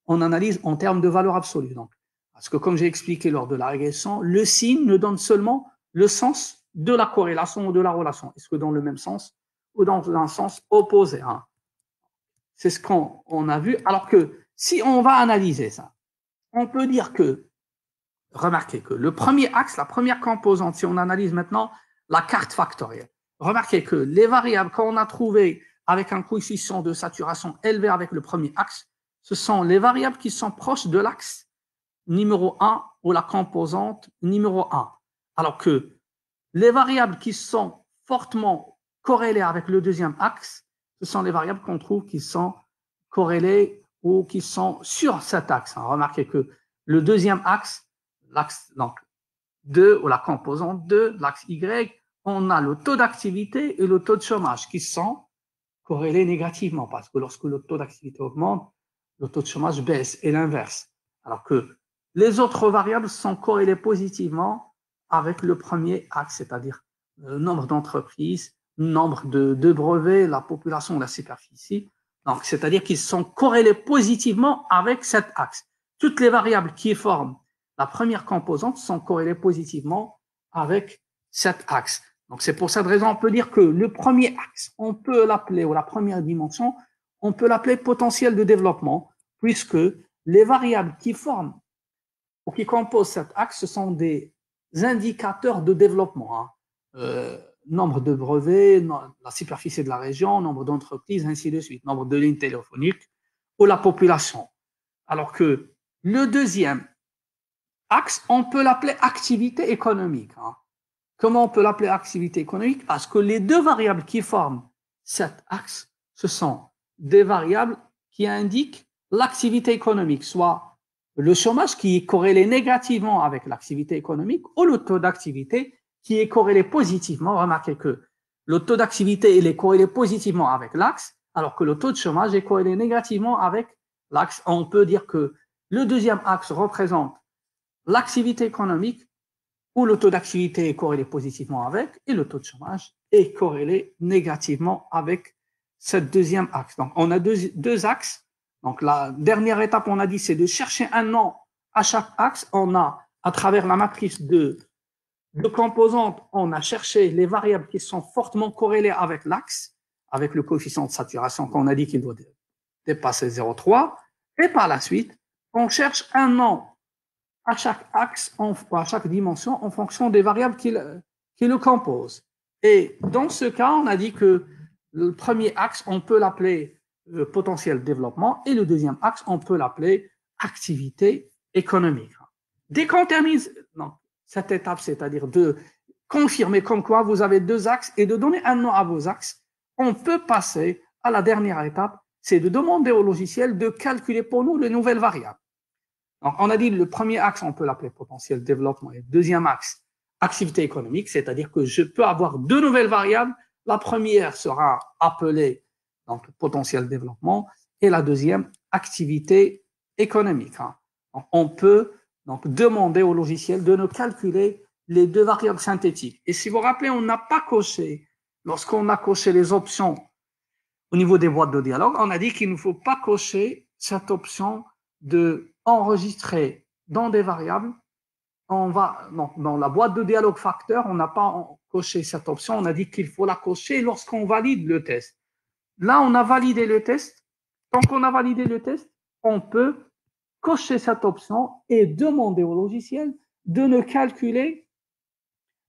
on analyse en termes de valeur absolue. Donc, parce que comme j'ai expliqué lors de la régression, le signe ne donne seulement le sens de la corrélation ou de la relation. Est-ce que dans le même sens ou dans un sens opposé, hein? C'est ce qu'on a vu. Alors que si on va analyser ça, on peut dire que, remarquez que le premier axe, la première composante, si on analyse maintenant la carte factorielle, remarquez que les variables qu'on a trouvées avec un coefficient de saturation élevé avec le premier axe, ce sont les variables qui sont proches de l'axe numéro 1 ou la composante numéro 1. Alors que les variables qui sont fortement corrélées avec le deuxième axe, ce sont les variables qu'on trouve qui sont corrélées ou qui sont sur cet axe. Remarquez que le deuxième axe, l'axe donc 2 ou la composante 2, l'axe Y, on a le taux d'activité et le taux de chômage qui sont corrélés négativement parce que lorsque le taux d'activité augmente, le taux de chômage baisse et l'inverse. Alors que les autres variables sont corrélées positivement avec le premier axe, c'est-à-dire le nombre d'entreprises, le nombre de brevets, la population, la superficie. Donc, c'est-à-dire qu'ils sont corrélés positivement avec cet axe. Toutes les variables qui forment la première composante sont corrélées positivement avec cet axe. Donc, c'est pour cette raison, on peut dire que le premier axe, on peut l'appeler, ou la première dimension, on peut l'appeler potentiel de développement, puisque les variables qui forment ou qui composent cet axe, ce sont des indicateurs de développement. Nombre de brevets, la superficie de la région, nombre d'entreprises, ainsi de suite, nombre de lignes téléphoniques ou la population. Alors que le deuxième axe, on peut l'appeler activité économique. Comment on peut l'appeler activité économique? Parce que les deux variables qui forment cet axe, ce sont des variables qui indiquent l'activité économique, soit le chômage qui est corrélé négativement avec l'activité économique ou le taux d'activité qui est corrélé positivement. Remarquez que le taux d'activité il est corrélé positivement avec l'axe, alors que le taux de chômage est corrélé négativement avec l'axe. On peut dire que le deuxième axe représente l'activité économique où le taux d'activité est corrélé positivement avec et le taux de chômage est corrélé négativement avec ce deuxième axe. Donc, on a deux axes. Donc, la dernière étape, on a dit, c'est de chercher un nom à chaque axe. On a, à travers la matrice de composantes, on a cherché les variables qui sont fortement corrélées avec l'axe, avec le coefficient de saturation qu'on a dit qu'il doit dépasser 0,3. Et par la suite, on cherche un nom à chaque axe, à chaque dimension, en fonction des variables qui le composent. Et dans ce cas, on a dit que le premier axe, on peut l'appeler potentiel développement et le deuxième axe, on peut l'appeler activité économique. Dès qu'on termine cette étape, c'est-à-dire de confirmer comme quoi vous avez deux axes et de donner un nom à vos axes, on peut passer à la dernière étape, c'est de demander au logiciel de calculer pour nous les nouvelles variables. Donc, on a dit le premier axe, on peut l'appeler potentiel développement et le deuxième axe, activité économique, c'est-à-dire que je peux avoir deux nouvelles variables. La première sera appelée donc, potentiel développement et la deuxième, activité économique. Donc, on peut donc, demander au logiciel de nous calculer les deux variables synthétiques. Et si vous vous rappelez, on n'a pas coché, lorsqu'on a coché les options au niveau des boîtes de dialogue, on a dit qu'il ne faut pas cocher cette option de enregistrer dans des variables. On va dans la boîte de dialogue facteur, on n'a pas coché cette option. On a dit qu'il faut la cocher lorsqu'on valide le test. Là, on a validé le test. Tant qu'on a validé le test, on peut cocher cette option et demander au logiciel de nous calculer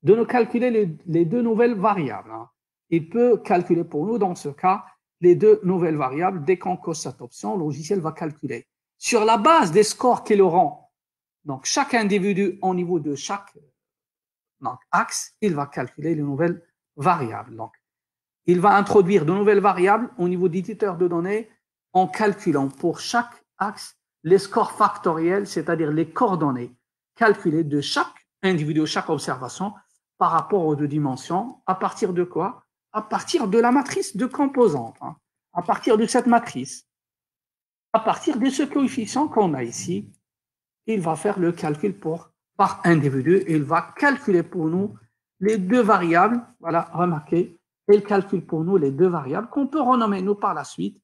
les deux nouvelles variables. Il peut calculer pour nous, dans ce cas, les deux nouvelles variables. Dès qu'on coche cette option, le logiciel va calculer. Sur la base des scores qu'il aura, donc chaque individu au niveau de chaque axe, il va calculer les nouvelles variables. Donc, il va introduire de nouvelles variables au niveau d'éditeur de données en calculant pour chaque axe les scores factoriels, c'est-à-dire les coordonnées calculées de chaque individu, chaque observation par rapport aux deux dimensions. À partir de quoi? À partir de la matrice de composantes. À partir de cette matrice. À partir de ce coefficient qu'on a ici, il va faire le calcul par individu. Il va calculer pour nous les deux variables. Voilà, remarquez, il calcule pour nous les deux variables qu'on peut renommer nous par la suite,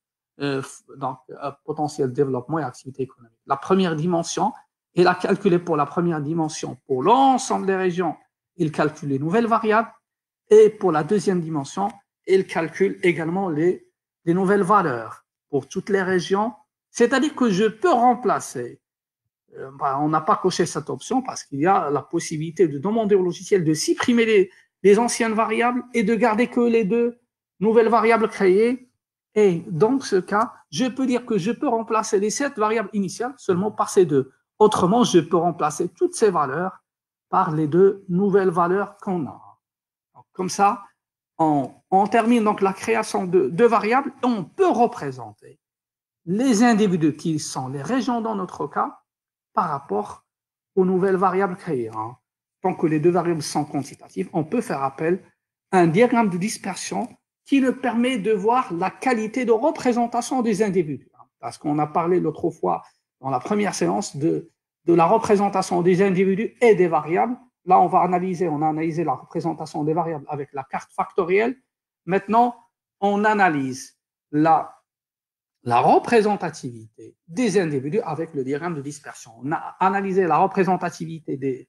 potentiel développement et activité économique. La première dimension, il a calculé pour la première dimension pour l'ensemble des régions, il calcule les nouvelles variables. Et pour la deuxième dimension, il calcule également les nouvelles valeurs pour toutes les régions. C'est-à-dire que je peux remplacer, on n'a pas coché cette option parce qu'il y a la possibilité de demander au logiciel de supprimer les anciennes variables et de garder que les deux nouvelles variables créées. Et dans ce cas, je peux dire que je peux remplacer les 7 variables initiales seulement par ces deux. Autrement, je peux remplacer toutes ces valeurs par les deux nouvelles valeurs qu'on a. Donc, comme ça, on termine donc la création de deux variables et on peut représenter les individus qui sont les régions dans notre cas par rapport aux nouvelles variables créées. Hein. Tant que les deux variables sont quantitatives, on peut faire appel à un diagramme de dispersion qui nous permet de voir la qualité de représentation des individus. Parce qu'on a parlé l'autre fois, dans la première séance, de la représentation des individus et des variables. Là, on a analysé la représentation des variables avec la carte factorielle. Maintenant, on analyse la représentativité des individus avec le diagramme de dispersion. On a analysé la représentativité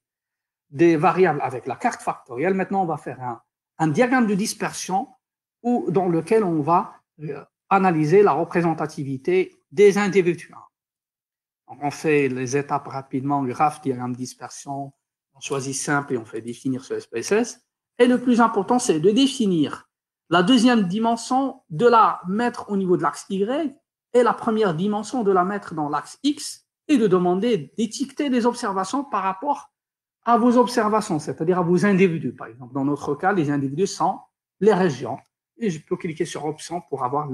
des variables avec la carte factorielle. Maintenant, on va faire un diagramme de dispersion dans lequel on va analyser la représentativité des individus. On fait les étapes rapidement, graphe, diagramme de dispersion, on choisit simple et on fait définir ce SPSS. Et le plus important, c'est de définir la deuxième dimension, de la mettre au niveau de l'axe Y, et la première dimension, de la mettre dans l'axe X, et de demander d'étiqueter des observations par rapport à vos observations, c'est-à-dire à vos individus. Par exemple, dans notre cas, les individus sont les régions. Et je peux cliquer sur Option pour avoir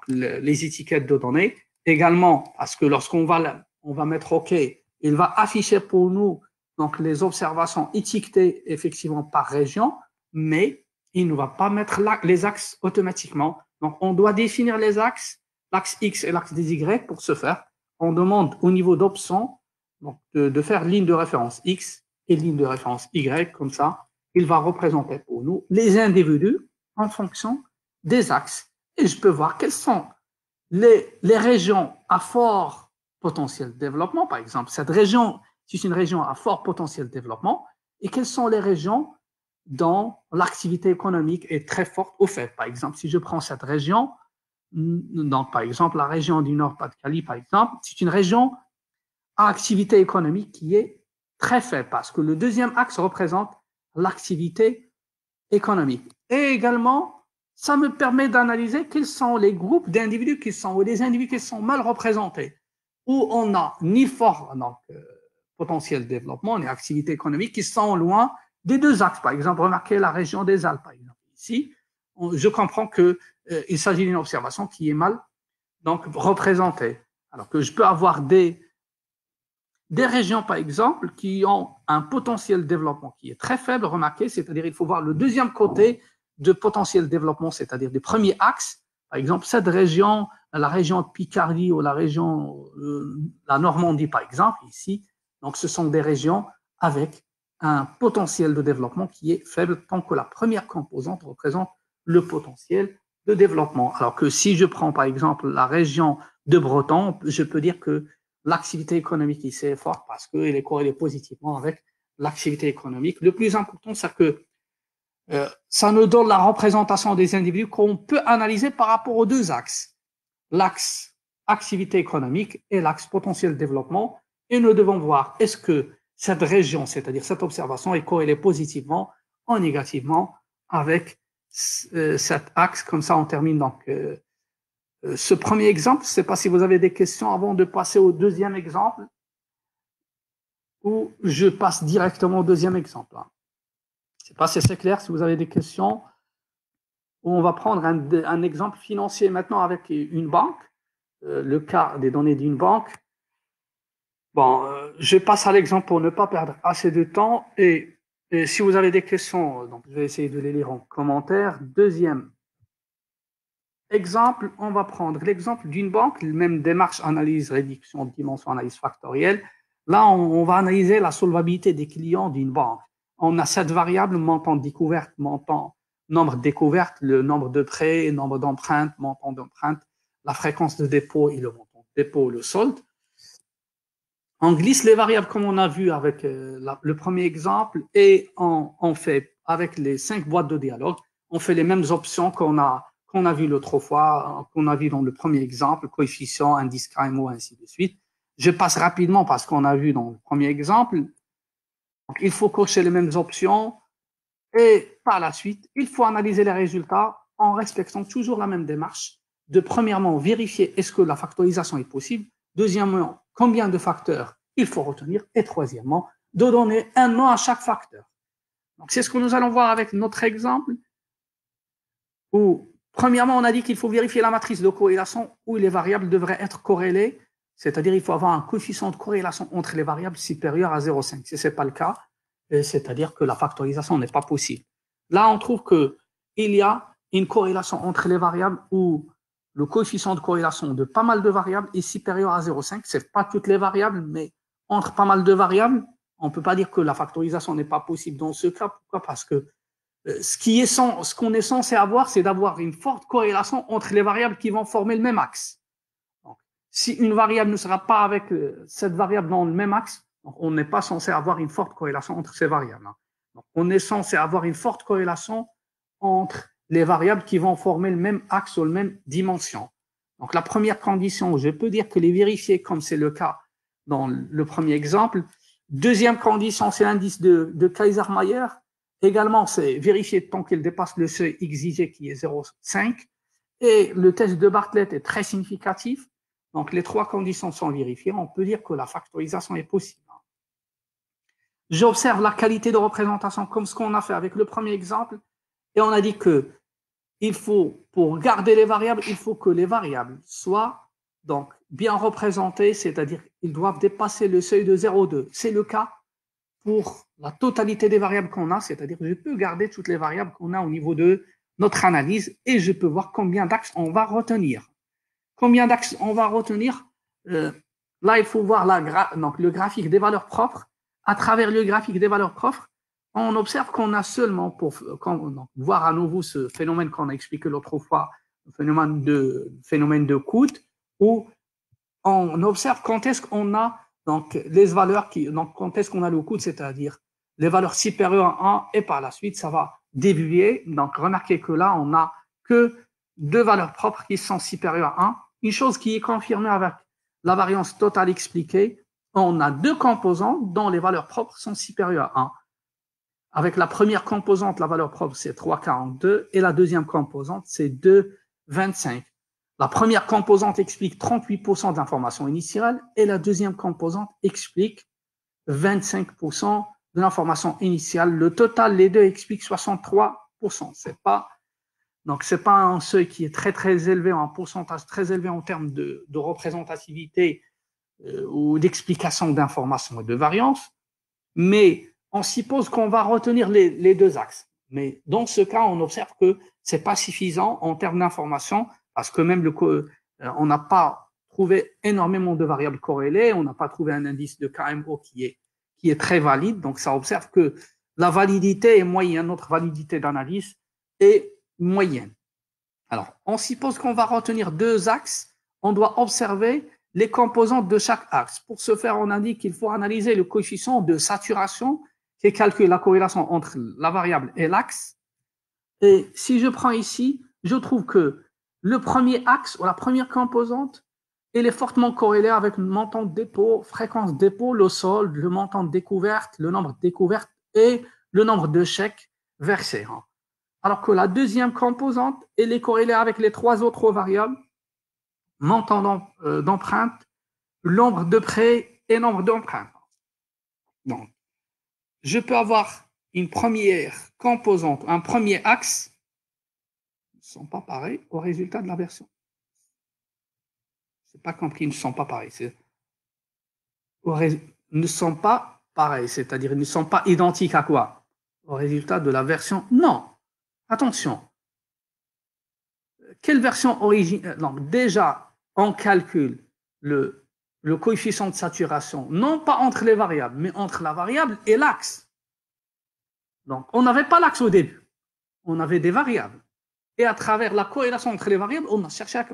les étiquettes de données. Également, parce que lorsqu'on va mettre OK, il va afficher pour nous donc, les observations étiquetées effectivement par région, mais il ne va pas mettre les axes automatiquement. Donc, on doit définir les axes, l'axe X et l'axe des Y. Pour ce faire, on demande au niveau d'option de faire ligne de référence X et ligne de référence Y. Comme ça, il va représenter pour nous les individus en fonction des axes. Et je peux voir quelles sont les régions à fort potentiel de développement. Par exemple, cette région, c'est une région à fort potentiel de développement. Et quelles sont les régions dont l'activité économique est très forte au fait. Par exemple, si je prends cette région, donc par exemple la région du Nord-Pas-de-Calais, par exemple, c'est une région à activité économique qui est très faible parce que le deuxième axe représente l'activité économique. Et également, ça me permet d'analyser quels sont les groupes d'individus ou les individus qui sont mal représentés, où on n'a ni fort potentiel de développement, ni activité économique, qui sont loin des deux axes. Par exemple, remarquez la région des Alpes, par exemple. Ici, je comprends qu'il s'agit d'une observation qui est mal représentée. Alors que je peux avoir des régions, par exemple, qui ont un potentiel de développement qui est très faible, remarquez, c'est-à-dire il faut voir le deuxième côté de potentiel de développement, c'est-à-dire des premiers axes. Par exemple, cette région, la région de Picardie ou la région la Normandie, par exemple, ici, donc ce sont des régions avec un potentiel de développement qui est faible tant que la première composante représente le potentiel de développement. Alors que si je prends par exemple la région de Breton, je peux dire que l'activité économique ici est forte parce qu'elle est corrélée positivement avec l'activité économique. Le plus important, c'est que ça nous donne la représentation des individus qu'on peut analyser par rapport aux deux axes. L'axe activité économique et l'axe potentiel de développement. Et nous devons voir est-ce que cette région, c'est-à-dire cette observation, est corrélée positivement ou négativement avec cet axe. Comme ça, on termine donc ce premier exemple. Je ne sais pas si vous avez des questions avant de passer au deuxième exemple, ou je passe directement au deuxième exemple. Je ne sais pas si c'est clair, si vous avez des questions. On va prendre un exemple financier maintenant avec une banque, le cas des données d'une banque. Bon, je passe à l'exemple pour ne pas perdre assez de temps. Et si vous avez des questions, donc je vais essayer de les lire en commentaire. Deuxième exemple, on va prendre l'exemple d'une banque, même démarche, analyse, réduction de dimension, analyse factorielle. Là, on va analyser la solvabilité des clients d'une banque. On a 7 variables, montant de découverte, montant, nombre de découvertes, le nombre de prêts, nombre d'empreintes, montant d'empreintes, la fréquence de dépôt et le montant de dépôt, le solde. On glisse les variables comme on a vu avec le premier exemple et on fait, avec les 5 boîtes de dialogue, on fait les mêmes options qu'on a vu l'autre fois, qu'on a vu dans le premier exemple, coefficient, indice KMO, ainsi de suite. Je passe rapidement parce qu'on a vu dans le premier exemple. Donc, il faut cocher les mêmes options et par la suite, il faut analyser les résultats en respectant toujours la même démarche de premièrement vérifier est-ce que la factorisation est possible, deuxièmement, combien de facteurs il faut retenir et troisièmement, de donner un nom à chaque facteur. Donc, c'est ce que nous allons voir avec notre exemple où, premièrement, on a dit qu'il faut vérifier la matrice de corrélation où les variables devraient être corrélées c'est-à-dire il faut avoir un coefficient de corrélation entre les variables supérieur à 0,5. Si ce n'est pas le cas, c'est-à-dire que la factorisation n'est pas possible. Là, on trouve qu'il y a une corrélation entre les variables où le coefficient de corrélation de pas mal de variables est supérieur à 0,5. Ce n'est pas toutes les variables, mais entre pas mal de variables, on ne peut pas dire que la factorisation n'est pas possible dans ce cas. Pourquoi? Parce que ce qu'on est censé avoir, c'est d'avoir une forte corrélation entre les variables qui vont former le même axe. Donc, si une variable ne sera pas avec cette variable dans le même axe, donc on n'est pas censé avoir une forte corrélation entre ces variables. Donc, on est censé avoir une forte corrélation entre les variables qui vont former le même axe ou la même dimension. Donc, la première condition, je peux dire que les vérifier comme c'est le cas dans le premier exemple. Deuxième condition, c'est l'indice de Kaiser-Meyer. Également, c'est vérifier tant qu'il dépasse le seuil exigé qui est 0,5. Et le test de Bartlett est très significatif. Donc, les trois conditions sont vérifiées. On peut dire que la factorisation est possible. J'observe la qualité de représentation comme ce qu'on a fait avec le premier exemple. Et on a dit que il faut, pour garder les variables, il faut que les variables soient donc bien représentées, c'est-à-dire qu'ils doivent dépasser le seuil de 0,2. C'est le cas pour la totalité des variables qu'on a, c'est-à-dire que je peux garder toutes les variables qu'on a au niveau de notre analyse et je peux voir combien d'axes on va retenir. Combien d'axes on va retenir? Là, il faut voir donc, le graphique des valeurs propres. À travers le graphique des valeurs propres, on observe qu'on a seulement, pour voir à nouveau ce phénomène qu'on a expliqué l'autre fois, le phénomène de coût, où on observe quand est-ce qu'on a donc, les valeurs donc quand est-ce qu'on a le coût, c'est-à-dire les valeurs supérieures à 1 et par la suite, ça va dévier. Donc, remarquez que là, on n'a que deux valeurs propres qui sont supérieures à 1. Une chose qui est confirmée avec la variance totale expliquée, on a deux composantes dont les valeurs propres sont supérieures à 1. Avec la première composante, la valeur propre, c'est 3,42 et la deuxième composante, c'est 2,25. La première composante explique 38% de l'information initiale et la deuxième composante explique 25% de l'information initiale. Le total, les deux expliquent 63%. Donc, ce n'est pas un seuil qui est très, très élevé, un pourcentage très élevé en termes de représentativité ou d'explication d'informations et de variance, mais on suppose qu'on va retenir les deux axes. Mais dans ce cas, on observe que ce n'est pas suffisant en termes d'information parce que même on n'a pas trouvé énormément de variables corrélées, on n'a pas trouvé un indice de KMO qui est très valide. Donc, ça observe que la validité est moyenne, notre validité d'analyse est moyenne. Alors, on suppose qu'on va retenir deux axes. On doit observer les composantes de chaque axe. Pour ce faire, on indique qu'il faut analyser le coefficient de saturation qui calcule la corrélation entre la variable et l'axe. Et si je prends ici, je trouve que le premier axe ou la première composante, elle est fortement corrélée avec le montant de dépôt, fréquence de dépôt, le solde, le montant de découverte, le nombre de découvertes et le nombre de chèques versés. Alors que la deuxième composante, elle est corrélée avec les trois autres variables, montant d'empreintes, nombre de prêts et nombre d'empreintes. Donc, je peux avoir une première composante, un premier axe, ils ne sont pas pareils au résultat de la version. C'est pas compris, ils ne sont pas pareils. Ne sont pas pareils, c'est-à-dire ils ne sont pas identiques à quoi? Au résultat de la version. Non. Attention. Quelle version originale? Donc, déjà, on calcule le coefficient de saturation, non pas entre les variables, mais entre la variable et l'axe. Donc, on n'avait pas l'axe au début. On avait des variables. Et à travers la corrélation entre les variables, on a cherché à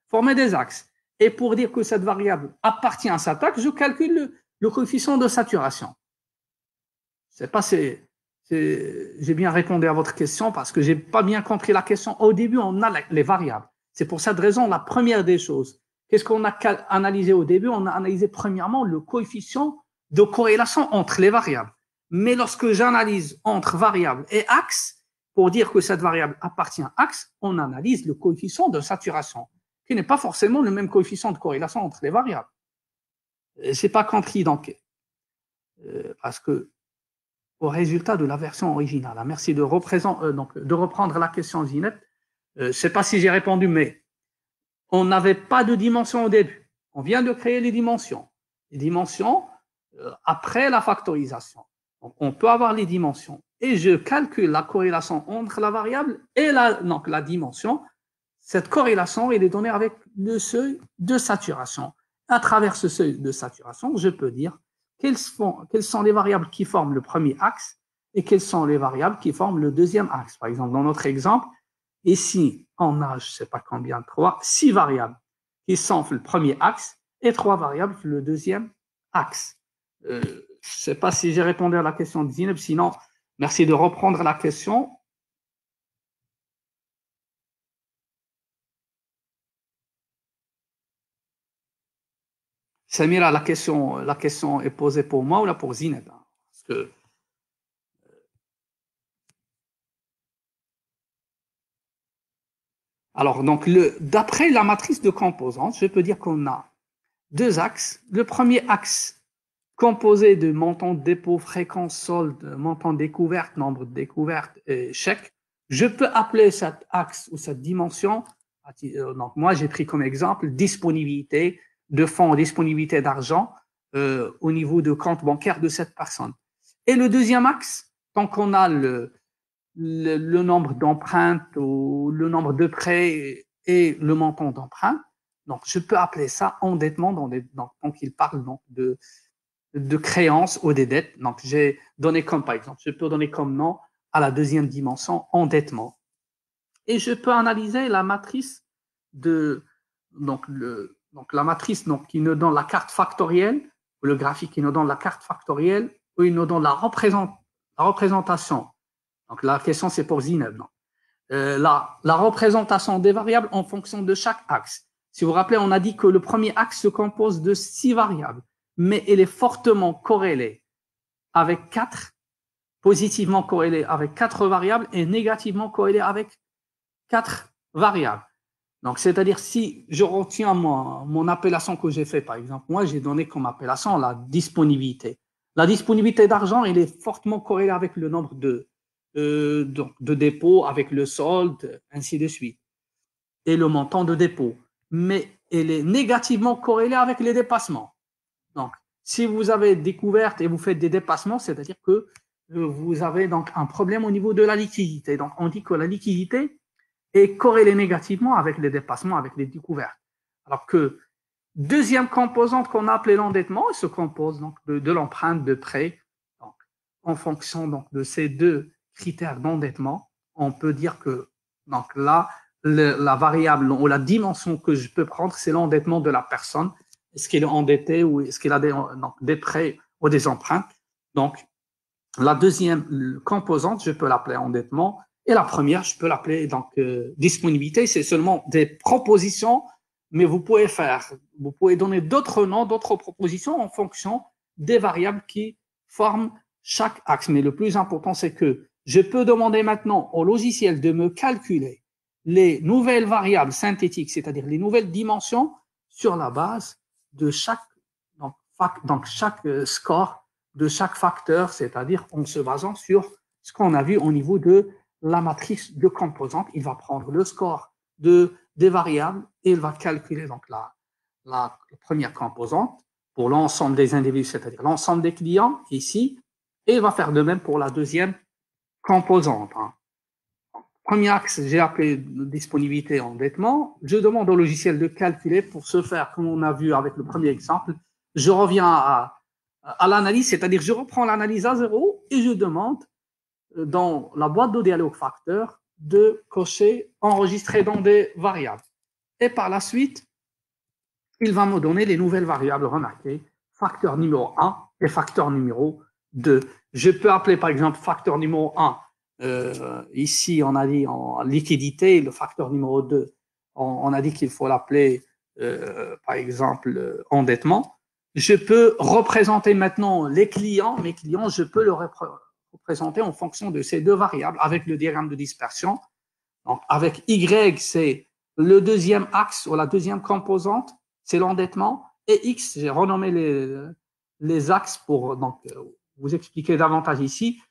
former des axes. Et pour dire que cette variable appartient à cet axe, je calcule le coefficient de saturation. C'est pas j'ai bien répondu à votre question parce que j'ai pas bien compris la question. Au début, on a les variables. C'est pour cette raison la première des choses. Qu'est-ce qu'on a analysé au début? On a analysé premièrement le coefficient de corrélation entre les variables. Mais lorsque j'analyse entre variable et axe, pour dire que cette variable appartient à axe, on analyse le coefficient de saturation, qui n'est pas forcément le même coefficient de corrélation entre les variables. C'est pas compris donc, parce que au résultat de la version originale. Merci de reprendre la question, Zinette. Je ne sais pas si j'ai répondu, mais on n'avait pas de dimension au début. On vient de créer les dimensions. Les dimensions après la factorisation. Donc, on peut avoir les dimensions. Et je calcule la corrélation entre la variable et la dimension. Cette corrélation, elle est donnée avec le seuil de saturation. À travers ce seuil de saturation, je peux dire quelles sont les variables qui forment le premier axe et quelles sont les variables qui forment le deuxième axe. Par exemple, dans notre exemple, ici, on a, je ne sais pas combien, 6 variables qui sont le premier axe et 3 variables le deuxième axe. Je ne sais pas si j'ai répondu à la question de Zineb, sinon, merci de reprendre la question. Samira, la question est posée pour moi ou là pour Zineb? Parce que alors, donc, d'après la matrice de composantes, je peux dire qu'on a 2 axes. Le premier axe composé de montant de dépôt, fréquence, solde, montant découverte, nombre de découvertes et chèque. Je peux appeler cet axe ou cette dimension, donc moi j'ai pris comme exemple disponibilité de fonds, disponibilité d'argent au niveau de compte bancaire de cette personne. Et le deuxième axe, tant qu'on a le nombre d'empreintes ou le nombre de prêts et le montant d'emprunts, donc je peux appeler ça endettement donc il parle donc de créances ou des dettes. Donc, j'ai donné comme, par exemple, je peux donner comme nom à la deuxième dimension endettement. Et je peux analyser la matrice donc la matrice qui nous donne la carte factorielle, ou le graphique qui nous donne la carte factorielle, ou il nous donne la représentation. Donc, la question, c'est pour Zineb. La représentation des variables en fonction de chaque axe. Si vous vous rappelez, on a dit que le premier axe se compose de 6 variables, mais elle est fortement corrélée avec 4, positivement corrélée avec 4 variables et négativement corrélée avec 4 variables. Donc, c'est-à-dire, si je retiens mon appellation que j'ai fait, par exemple, moi, j'ai donné comme appellation la disponibilité. La disponibilité d'argent, elle est fortement corrélée avec le nombre de dépôts, avec le solde, ainsi de suite, et le montant de dépôt. Mais elle est négativement corrélée avec les dépassements. Donc, si vous avez découvert et vous faites des dépassements, c'est-à-dire que vous avez donc un problème au niveau de la liquidité. Donc, on dit que la liquidité est corrélée négativement avec les dépassements, avec les découvertes. Alors que deuxième composante qu'on a appelée l'endettement, elle se compose donc de l'empreinte de prêt. Donc, en fonction donc, de ces 2 critères d'endettement, on peut dire que donc là, la variable ou la dimension que je peux prendre, c'est l'endettement de la personne. Est-ce qu'il est endetté ou est-ce qu'il a des prêts ou des emprunts? Donc, la deuxième composante, je peux l'appeler endettement. Et la première, je peux l'appeler disponibilité. C'est seulement des propositions, mais vous pouvez donner d'autres noms, d'autres propositions en fonction des variables qui forment chaque axe. Mais le plus important, c'est que je peux demander maintenant au logiciel de me calculer les nouvelles variables synthétiques, c'est-à-dire les nouvelles dimensions, sur la base de chaque score de chaque facteur, c'est-à-dire en se basant sur ce qu'on a vu au niveau de la matrice de composantes. Il va prendre le score des variables et il va calculer donc la première composante pour l'ensemble des individus, c'est-à-dire l'ensemble des clients ici, et il va faire de même pour la deuxième composante. Premier axe, j'ai appelé disponibilité endettement. Je demande au logiciel de calculer pour ce faire, comme on a vu avec le premier exemple. Je reviens à l'analyse, c'est-à-dire je reprends l'analyse à 0 et je demande dans la boîte de dialogue facteur de cocher enregistrer dans des variables. Et par la suite, il va me donner les nouvelles variables remarquées, facteur numéro 1 et facteur numéro 2. Je peux appeler par exemple facteur numéro 1, ici on a dit en liquidité, le facteur numéro 2, on a dit qu'il faut l'appeler par exemple endettement. Je peux représenter maintenant mes clients, je peux le représenter en fonction de ces 2 variables avec le diagramme de dispersion. Donc, avec Y, c'est le deuxième axe ou la deuxième composante, c'est l'endettement. Et X, j'ai renommé les axes pour vous expliquer davantage ici.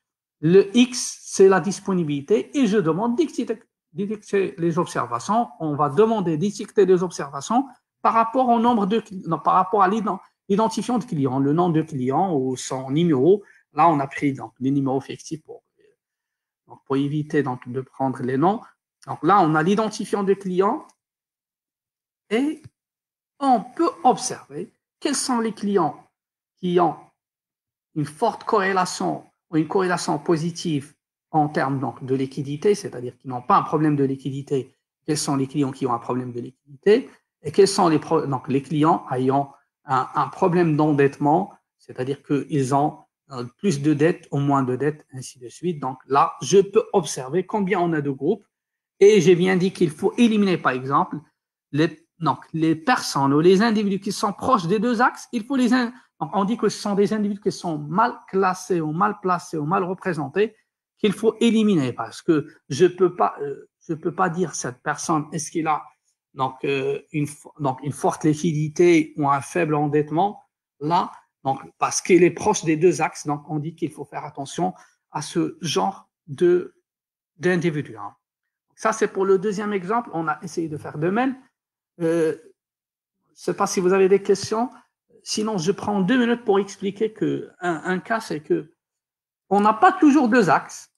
Le X, c'est la disponibilité et je demande d'édicter les observations. On va demander d'édicter les observations par rapport au nombre de non, par rapport à l'identifiant de client, le nom de client ou son numéro. Là, on a pris donc, les numéros fictifs pour éviter donc, de prendre les noms. Donc là, on a l'identifiant de client et on peut observer quels sont les clients qui ont une forte corrélation ou une corrélation positive en termes donc, de liquidité, c'est-à-dire qui n'ont pas un problème de liquidité. Quels sont les clients qui ont un problème de liquidité et quels sont donc, les clients ayant un problème d'endettement, c'est-à-dire qu'ils ont plus de dettes ou moins de dettes, ainsi de suite. Donc là, je peux observer combien on a de groupes et j'ai bien dit qu'il faut éliminer, par exemple, les personnes ou les individus qui sont proches des deux axes, il faut donc on dit que ce sont des individus qui sont mal classés ou mal placés ou mal représentés qu'il faut éliminer parce que je peux pas dire cette personne est-ce qu'il a donc une forte liquidité ou un faible endettement là donc parce qu'il est proche des deux axes donc on dit qu'il faut faire attention à ce genre d'individus. Hein. Ça c'est pour le deuxième exemple. On a essayé de faire de même. Je ne sais pas si vous avez des questions. Sinon, je prends 2 minutes pour expliquer qu'un cas, c'est qu'on n'a pas toujours deux axes.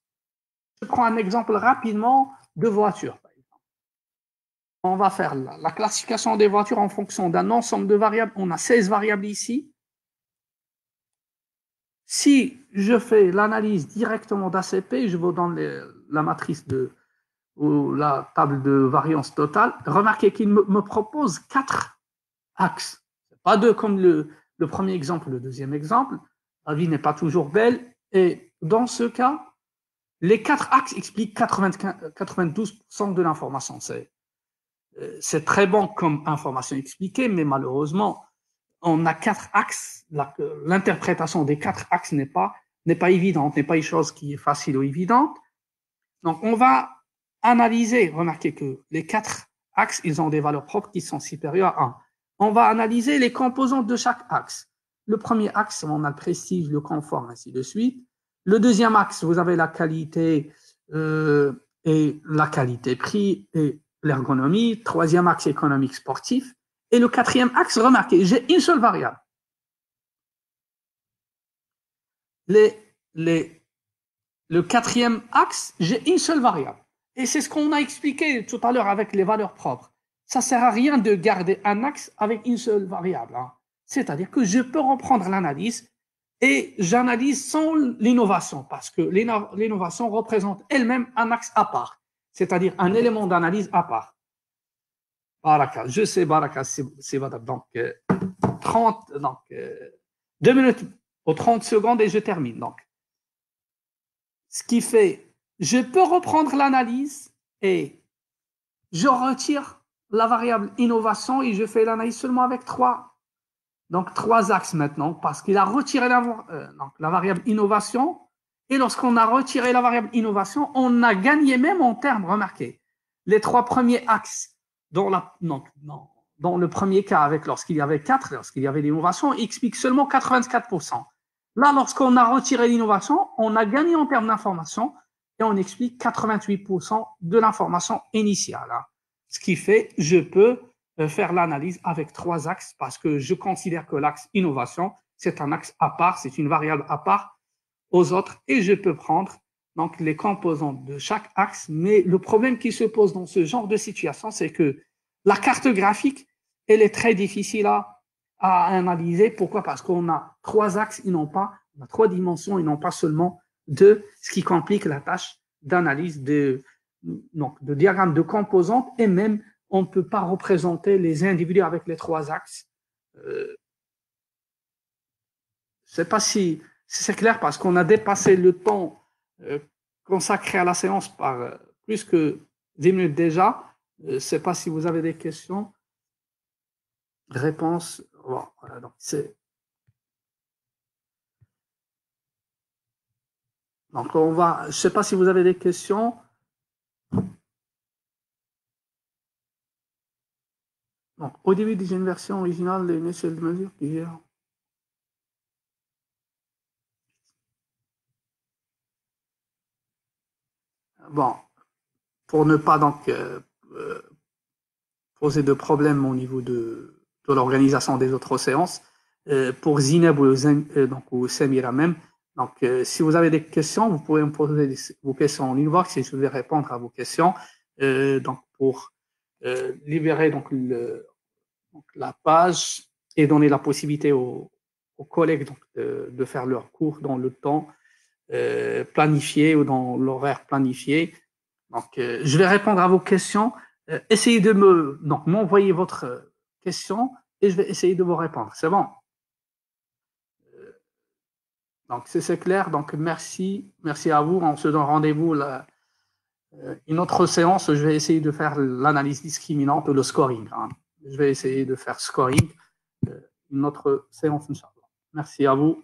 Je prends un exemple rapidement de voitures. On va faire la classification des voitures en fonction d'un ensemble de variables. On a 16 variables ici. Si je fais l'analyse directement d'ACP, je vous donne la matrice ou la table de variance totale. Remarquez qu'il me propose 4 axes. Pas deux comme le premier exemple, le deuxième exemple. La vie n'est pas toujours belle. Et dans ce cas, les 4 axes expliquent 92% de l'information. C'est très bon comme information expliquée, mais malheureusement, on a 4 axes. L'interprétation des 4 axes n'est pas évidente, n'est pas une chose qui est facile ou évidente. Donc, on va analyser, remarquez que les 4 axes, ils ont des valeurs propres qui sont supérieures à 1. On va analyser les composantes de chaque axe. Le premier axe, on a le prestige, le confort, ainsi de suite. Le deuxième axe, vous avez la qualité et la qualité-prix et l'ergonomie. Troisième axe, économique sportif. Et le quatrième axe, remarquez, j'ai une seule variable. Le quatrième axe, j'ai une seule variable. Et c'est ce qu'on a expliqué tout à l'heure avec les valeurs propres. Ça ne sert à rien de garder un axe avec une seule variable. Hein. C'est-à-dire que je peux reprendre l'analyse et j'analyse sans l'innovation parce que l'innovation représente elle-même un axe à part, c'est-à-dire un élément d'analyse à part. Baraka, je sais, Baraka, c'est donc 2 minutes ou 30 secondes et je termine. Donc, ce qui fait, je peux reprendre l'analyse et je retire la variable innovation et je fais l'analyse seulement avec 3 axes maintenant parce qu'il a retiré la variable innovation et lorsqu'on a retiré la variable innovation, on a gagné même en termes, remarquez, les 3 premiers axes dans le premier cas lorsqu'il y avait 4, lorsqu'il y avait l'innovation, explique seulement 84%. Là, lorsqu'on a retiré l'innovation, on a gagné en termes d'information et on explique 88% de l'information initiale. Hein. Ce qui fait, je peux faire l'analyse avec 3 axes parce que je considère que l'axe innovation, c'est un axe à part, c'est une variable à part aux autres et je peux prendre donc les composantes de chaque axe. Mais le problème qui se pose dans ce genre de situation, c'est que la carte graphique, elle est très difficile à analyser. Pourquoi? Parce qu'on a 3 axes, on a 3 dimensions et non pas seulement 2, ce qui complique la tâche d'analyse de diagramme de composantes et même on ne peut pas représenter les individus avec les 3 axes. Je ne sais pas si c'est clair parce qu'on a dépassé le temps consacré à la séance par plus que 10 minutes déjà. Je ne sais pas si vous avez des questions. Réponse. Bon, voilà, donc on va. Je ne sais pas si vous avez des questions. Donc, au début d'une version originale, une échelle de mesure qui gère. Bon, pour ne pas donc poser de problème au niveau de de l'organisation des autres séances. Pour Zineb ou Samira même. Donc, si vous avez des questions, vous pouvez me poser vos questions en inbox et je vais répondre à vos questions. Donc, pour libérer donc, la page et donner la possibilité aux collègues donc, de faire leur cours dans le temps planifié ou dans l'horaire planifié. Donc, je vais répondre à vos questions. Essayez de m'envoyer votre question et je vais essayer de vous répondre. C'est bon? Donc, c'est clair. Donc, merci à vous. On se donne rendez-vous une autre séance. Je vais essayer de faire l'analyse discriminante ou le scoring. Hein. Je vais essayer de faire scoring. Une autre séance, Inch'Allah. Merci à vous.